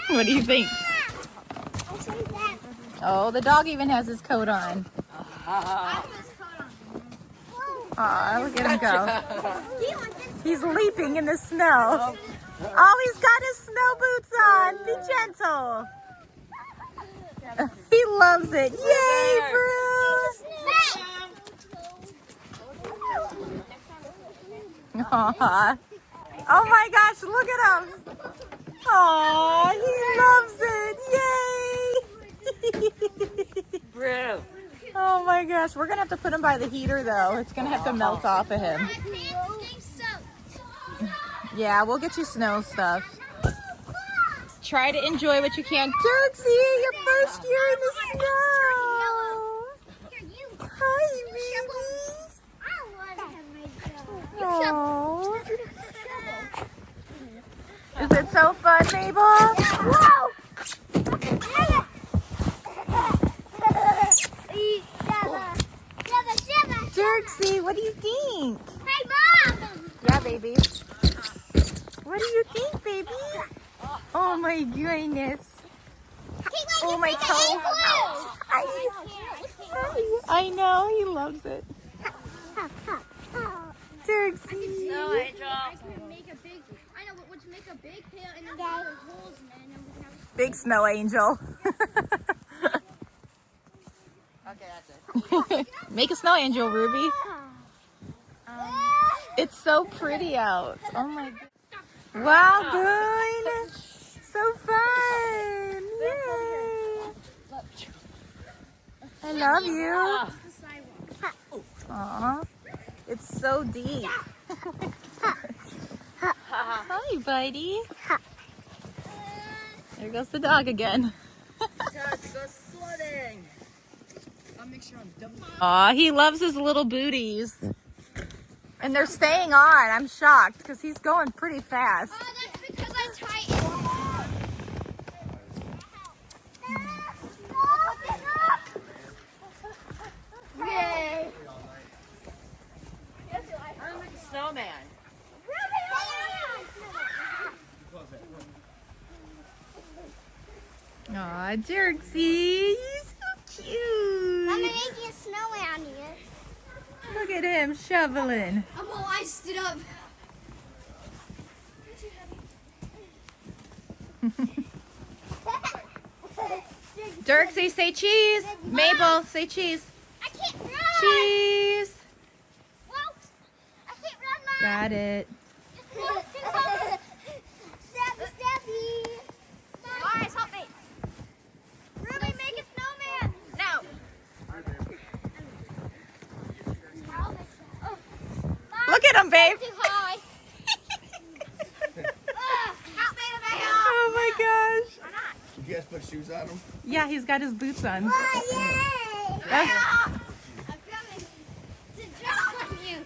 What do you think? I'll show you that. Oh, the dog even has his coat on. Aw, look at him go. Do you want this? He's leaping in the snow. Oh, he's got his snow boots on. Be gentle. He loves it. Yay, Bruce. Aw. Oh my gosh, look at him. Aw, he loves it. Yay. Brew. Oh my gosh, we're gonna have to put him by the heater though. It's gonna have to melt off of him. Yeah, we'll get you snow stuff. Try to enjoy what you can. Dirksy, your first year in the snow. Hi, baby. Aww. Is it so fun, Mabel? Whoa! Dirksy, what do you think? Hey, Mom! Yeah, baby. What do you think, baby? Oh my goodness. Oh, my toe. I know, he loves it. Dirksy. Big snow angel. Okay, that's it. Make a snow angel, Ruby. It's so pretty out. Oh my god. Wow, good. So fun. Yay. I love you. Aw. It's so deep. Hi, buddy. There goes the dog again. Aw, he loves his little booties. And they're staying on. I'm shocked because he's going pretty fast. Oh, that's because I tightened. Yay! I'm like a snowman. Aw, Dirksy, he's so cute. I'm making snow around here. Look at him shoveling. I'm all iced it up. Dirksy, say cheese. Mabel, say cheese. I can't run. Cheese. Whoa. I can't run, Mom. Got it. Steppy. Guys, help me. Ruby, make a snowman. No. Look at him, babe. Too high. Help me to make it. Oh my gosh. Why not? You guys put shoes on them? Yeah, he's got his boots on. Yay! That's- I'm coming to drop on you.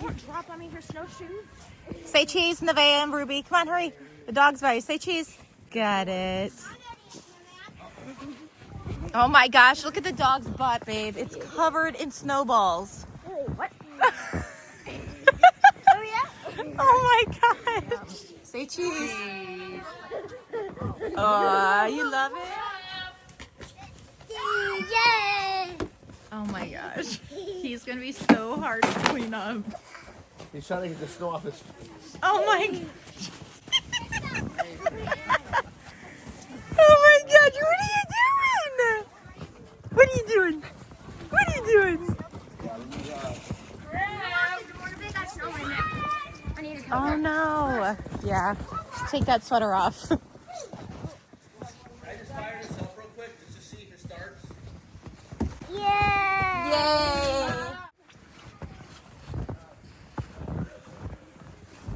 Don't drop on me her snowshoes. Say cheese, Nevaeh and Ruby. Come on, hurry. The dog's by you. Say cheese. Got it. Oh my gosh, look at the dog's butt, babe. It's covered in snowballs. What? Oh my gosh. Say cheese. Oh, you love it? Yay! Oh my gosh. He's going to be so hard to clean up. He's trying to get the snow off his face. Oh my gosh. Oh my gosh, what are you doing? What are you doing? What are you doing? Oh no. Yeah. Take that sweater off. Can I just fire this up real quick just to see if it starts? Yay! Yay.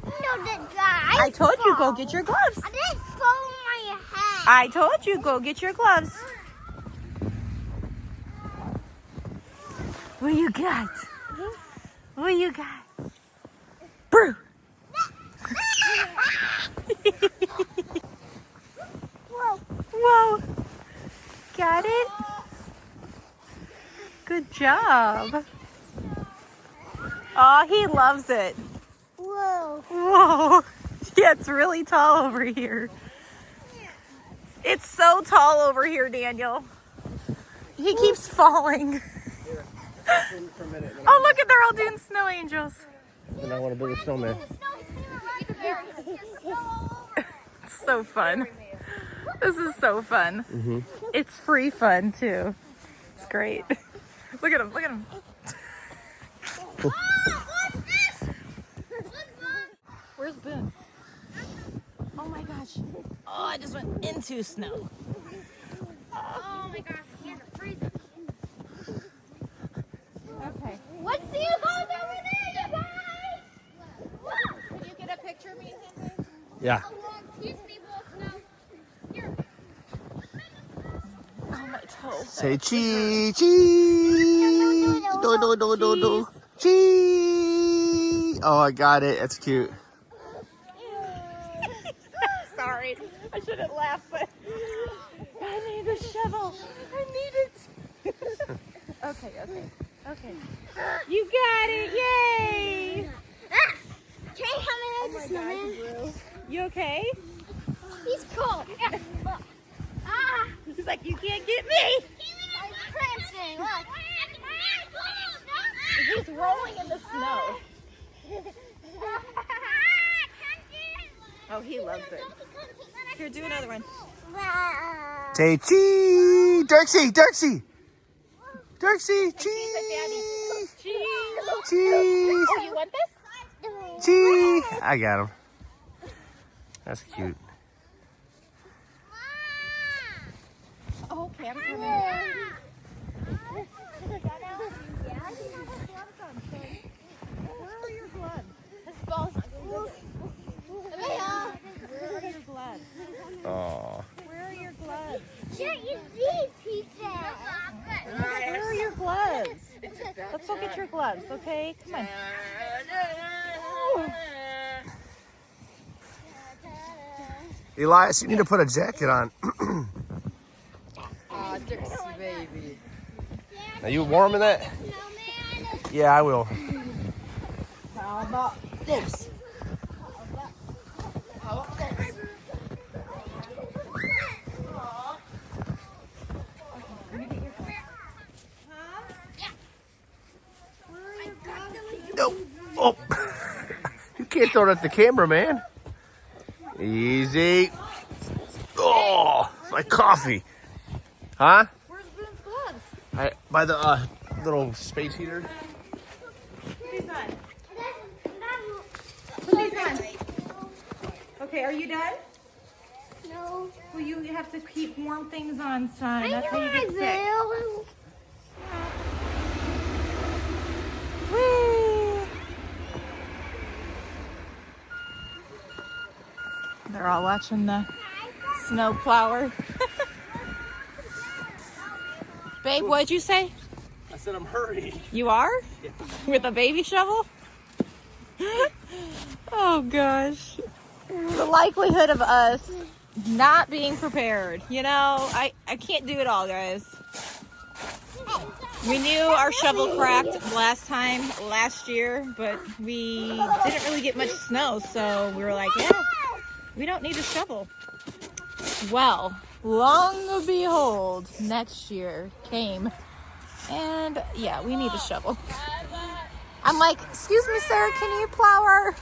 No, the guy. I told you go get your gloves. I didn't fold my hat. I told you, go get your gloves. What you got? What you got? Brew. Whoa. Got it? Good job. Oh, he loves it. Whoa. Yeah, it's really tall over here. It's so tall over here, Daniel. He keeps falling. Oh, look at, they're all doing snow angels. And I want to build a snowman. It's so fun. This is so fun. It's free fun too. It's great. Look at him, look at him. Where's Boone? Oh my gosh. Oh, I just went into snow. Oh my gosh, he has a freezer. Okay. What seal goes over there, you guys? Can you get a picture of me and him? Yeah. Excuse me, no. Here. Oh, my toe. Say cheese, cheese. Do. Cheese. Oh, I got it. That's cute. Sorry, I shouldn't laugh, but I need the shovel. I need it. Okay. You got it, yay! Can I have another snowman? You okay? He's cool. Yeah. Look. Ah! He's like, you can't get me. I'm prancing. Look. He's rolling in the snow. Oh, he loves it. Here, do another one. Say cheese. Dirksy. Dirksy, cheese. Cheese. Cheese. Oh, you want this? Cheese. I got him. That's cute. Oh, okay, I'm coming. Where are your gloves? This ball's not going to go. Where are your gloves? Oh. Where are your gloves? Can't use these pieces. Where are your gloves? Let's go get your gloves, okay? Come on. Elias, you need to put a jacket on. Dixie baby. Are you warm in that? Yeah, I will. How about this? No. Oh. You can't throw it at the camera, man. Easy. Oh, my coffee. Huh? Where's Boone's gloves? By the little space heater. Put these on. Put these on. Okay, are you done? No. Well, you have to keep warm things on, son. That's how you I get sick. will. Whee! They're all watching the snow plower. Babe, what'd you say? I said I'm hurrying. You are? Yeah. With a baby shovel? Oh gosh. The likelihood of us not being prepared. You know, I can't do it all, guys. We knew our shovel cracked last year, but we didn't really get much snow, so we were like, yeah, we don't need a shovel. Well, long behold, next year came, and yeah, we need a shovel. I'm like, excuse me, sir, can you plow our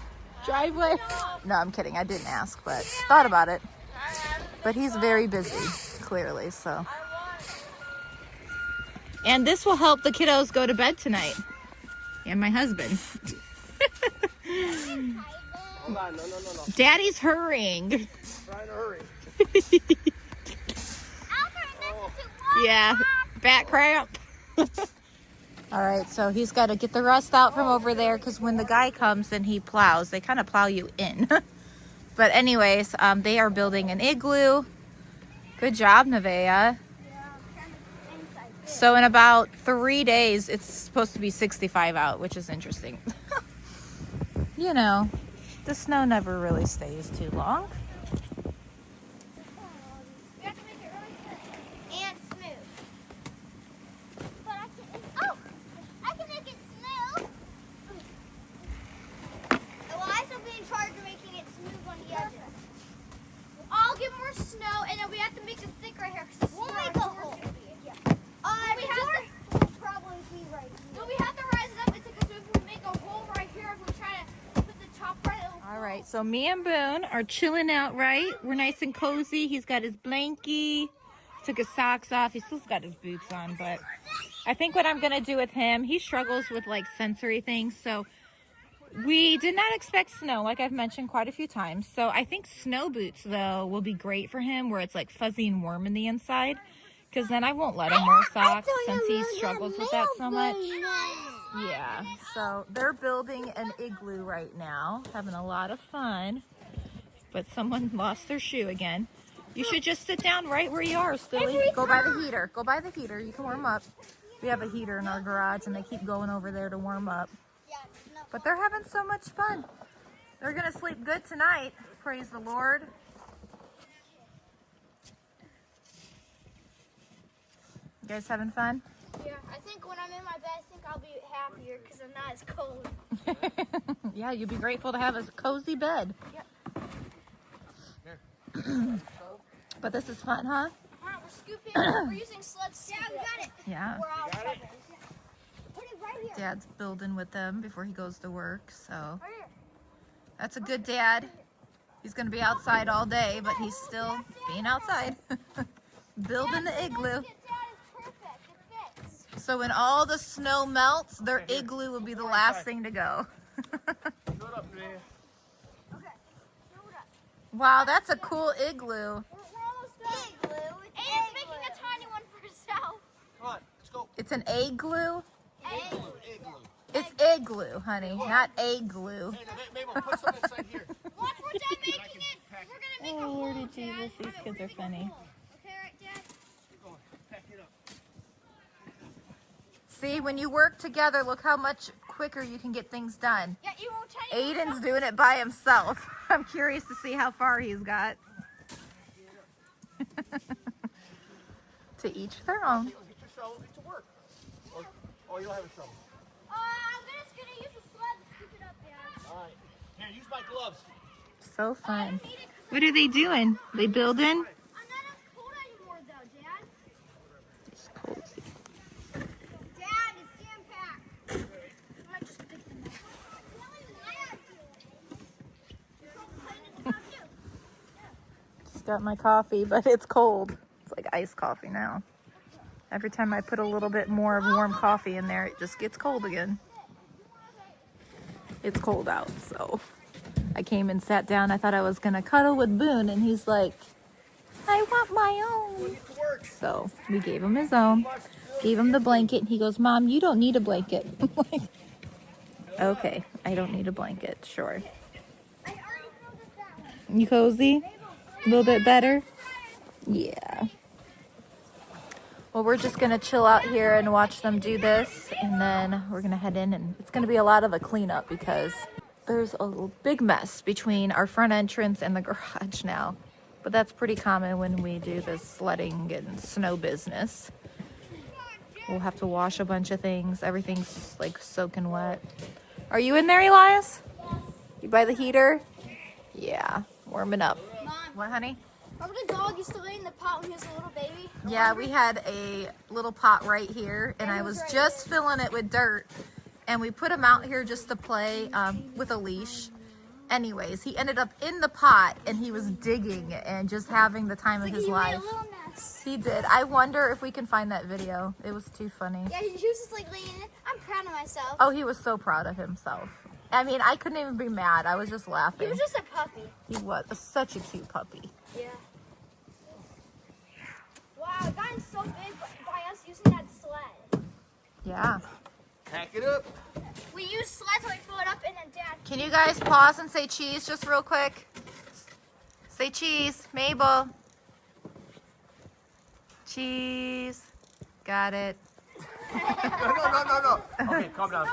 driveway? No, I'm kidding. I didn't ask, but thought about it. But he's very busy, clearly, so. And this will help the kiddos go to bed tonight. And my husband. Hold on, no. Daddy's hurrying. Trying to hurry. Yeah, back cramp. All right, so he's got to get the rust out from over there because when the guy comes and he plows, they kind of plow you in. But anyways, they are building an igloo Good job, Nevaeh. So in about 3 days, it's supposed to be 65 out, which is interesting. You know, the snow never really stays too long. We have to make it really good and smooth. But I can. Oh, I can make it smooth. Elias will be in charge of making it smooth on the edges. I'll get more snow, and then we have to make it thick right here because we'll make a hole. We have to probably be right here. No, we have to rise it up. It's because if we make a hole right here, if we try to put the top right. All right, so me and Boone are chilling out, right? We're nice and cozy. He's got his blankie, took his socks off. He's still got his boots on, but I think what I'm gonna do with him, he struggles with like sensory things, so we did not expect snow, like I've mentioned quite a few times. So I think snow boots, though, will be great for him, where it's like fuzzy and warm in the inside, because then I won't let him wear socks since he struggles with that so much. Yeah, so they're building an igloo right now, having a lot of fun, but someone lost their shoe again. You should just sit down right where you are, silly. Go by the heater. Go by the heater. You can warm up. We have a heater in our garage, and they keep going over there to warm up. But they're having so much fun. They're going to sleep good tonight. Praise the Lord. You guys having fun? Yeah, I think when I'm in my bed, I think I'll be happier because I'm not as cold. Yeah, you'd be grateful to have a cozy bed. Yep. But this is fun, huh? Alright, we're scooping. We're using sleds. Yeah, we got it. Yeah. We're all covered. Put it right here. Dad's building with them before he goes to work, so Right here. that's a good dad. He's going to be outside all day, but he's still being outside. Building the igloo. Dad is perfect. It fits. So when all the snow melts, their igloo will be the last thing to go. Fill it up, man. Okay. Throw it up. Wow, that's a cool igloo. We're almost done. Igloo. It's making a tiny one for herself. Come on, let's go. It's an igloo. Egg. Igloo. It's igloo, honey, not igloo. Hey, Mabel, put some inside here. Once we're done making it, we're gonna make a Oh, hole. Lordy Dad. Jesus, these We're kids gonna are make a funny. hole. Okay, right, Dad? Keep going. Pack it up. See, when you work together, look how much quicker you can get things done. Yeah, you won't tiny. Aiden's doing it by himself. I'm curious to see how far he's got. To each their own. Get your shovel, get to work. Oh, you don't have a shovel. I'm just gonna use the sled to scoop it up, Dad. All right. Here, use my gloves. So fun. What are they doing? They building? I'm not as cold anymore, though, Dad. It's cozy. Dad, it's jam-packed. I might just pick them up. Just got my coffee, but it's cold. It's like iced coffee now. Every time I put a little bit more of warm coffee in there, it just gets cold again. It's cold out, so I came and sat down. I thought I was gonna cuddle with Boone, and he's like, I want my own. Get to work. So we gave him his own, gave him the blanket, and he goes, Mom, you don't need a blanket. I'm like, okay, I don't need a blanket, sure. I already filled it that way. You cozy? A little bit better? Yeah. Well, we're just gonna chill out here and watch them do this, and then we're gonna head in, and it's gonna be a lot of a cleanup because there's a little big mess between our front entrance and the garage now. But that's pretty common when we do this sledding and snow business. We'll have to wash a bunch of things. Everything's like soaking wet. Are you in there, Elias? You by the heater? Yeah, warming up. Mom, What, honey? remember the dog used to lay in the pot when he was a little baby? Yeah, we had a little pot right here, and I was just filling it with dirt. And we put him out here just to play with a leash. Anyways, he ended up in the pot, and he was digging and just having the time of his He made life. a little mess. He did. I wonder if we can find that video. It was too funny. Yeah, he was just like laying in it. I'm proud of myself. Oh, he was so proud of himself. I mean, I couldn't even be mad. I was just He laughing. was just a puppy. He was such a cute puppy. Yeah. Wow, it got so big by us using that sled. Yeah. Pack it up. We used sleds so we fill it up and then Dad. Can you guys pause and say cheese just real quick? Say cheese. Mabel. cheese. Got it. No. Okay, calm down.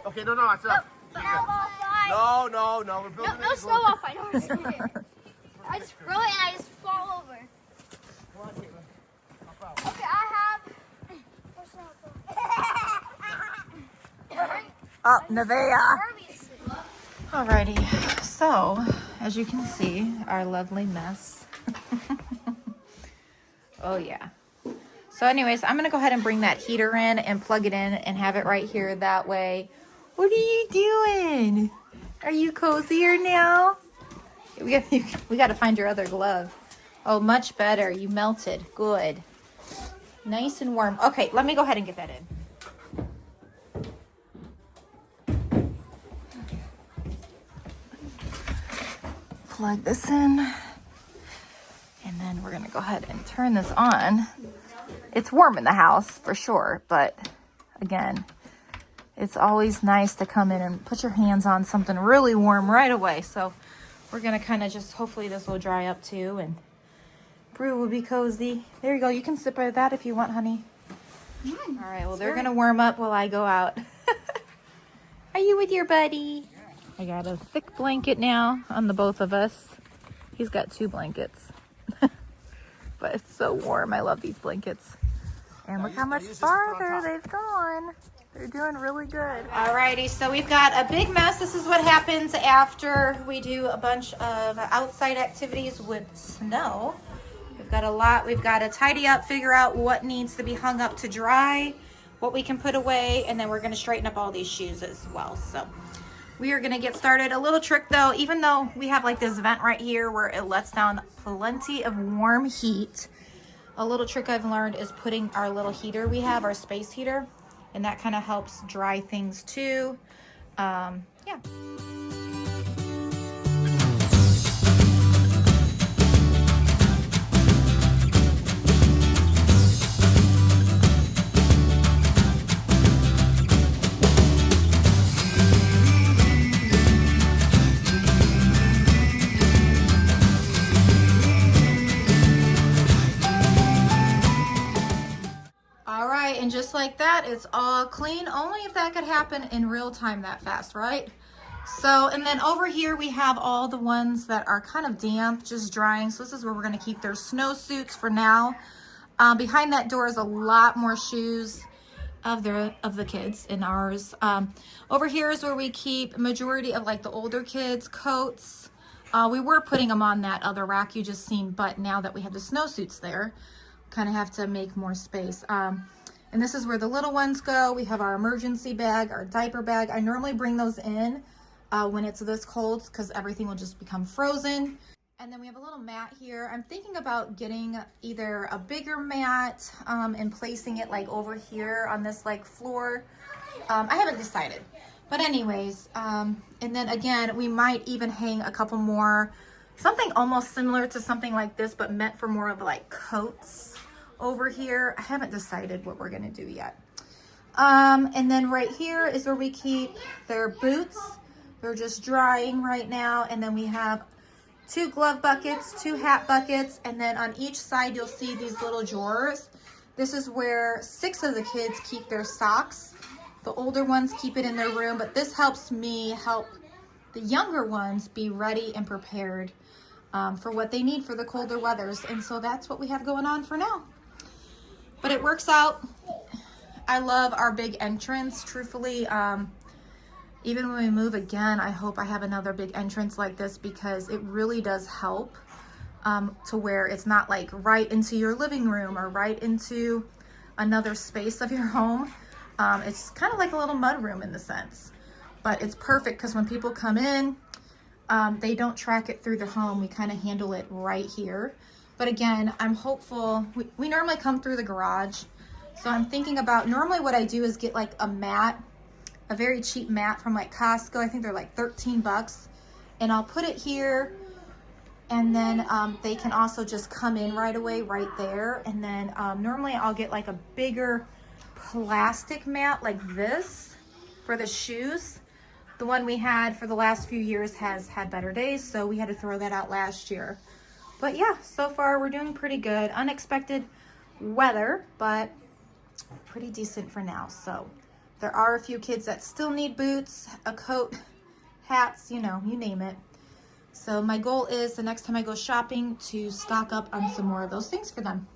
Okay, no, I said. No, we're building No snowball fight. I just throw it and I just fall over. Okay, I have. Oh, Nevaeh. Alrighty, so as you can see, our lovely mess. Oh yeah. So anyways, I'm gonna go ahead and bring that heater in and plug it in and have it right here that way. What are you doing? Are you cozier now? We got to find your other glove. Oh, much better. You melted. Good. Nice and warm. Okay, let me go ahead and get that in. Plug this in. And then we're going to go ahead and turn this on. It's warm in the house for sure, but again, it's always nice to come in and put your hands on something really warm right away. So we're going to kind of just, hopefully this will dry up too and brew will be cozy. There you go. You can sip by that if you want, honey. All right. Well, they're going to warm up while I go out. Are you with your buddy? I got a thick blanket now on the both of us. He's got 2 blankets. But it's so warm. I love these blankets. And look how much farther they've gone. They're doing really good. Alrighty, so we've got a big mess. This is what happens after we do a bunch of outside activities with snow. We've got a lot. We've got to tidy up, figure out what needs to be hung up to dry, what we can put away, and then we're going to straighten up all these shoes as well. So we are going to get started. A little trick though, even though we have like this vent right here where it lets down plenty of warm heat, a little trick I've learned is putting our little heater we have, our space heater, and that kind of helps dry things too. Yeah. And just like that, it's all clean. Only if that could happen in real time that fast, right? So, and then over here we have all the ones that are kind of damp, just drying. So this is where we're going to keep their snowsuits for now. Behind that door is a lot more shoes of the kids and ours. Over here is where we keep majority of like the older kids' coats. We were putting them on that other rack you just seen, but now that we have the snowsuits there, kind of have to make more space. And this is where the little ones go. We have our emergency bag, our diaper bag. I normally bring those in when it's this cold because everything will just become frozen. And then we have a little mat here. I'm thinking about getting either a bigger mat and placing it like over here on this like floor. I haven't decided. But anyways, and then again, we might even hang a couple more, something almost similar to something like this, but meant for more of like coats over here. I haven't decided what we're gonna do yet. And then right here is where we keep their boots. They're just drying right now. And then we have 2 glove buckets, 2 hat buckets, and then on each side you'll see these little drawers. This is where 6 of the kids keep their socks. The older ones keep it in their room, but this helps me help the younger ones be ready and prepared for what they need for the colder weathers. And so that's what we have going on for now. But it works out. I love our big entrance, truthfully. Even when we move again, I hope I have another big entrance like this because it really does help to where it's not like right into your living room or right into another space of your home. It's kind of like a little mud room in the sense, but it's perfect because when people come in, they don't track it through the home. We kind of handle it right here. But again, I'm hopeful. We normally come through the garage. So I'm thinking about, normally what I do is get like a mat, a very cheap mat from like Costco. I think they're like 13 bucks. And I'll put it here. And then they can also just come in right away right there. And then normally I'll get like a bigger plastic mat like this for the shoes. The one we had for the last few years has had better days. So we had to throw that out last year. But yeah, so far we're doing pretty good. Unexpected weather, but pretty decent for now. So there are a few kids that still need boots, a coat, hats, you know, you name it. So my goal is the next time I go shopping to stock up on some more of those things for them.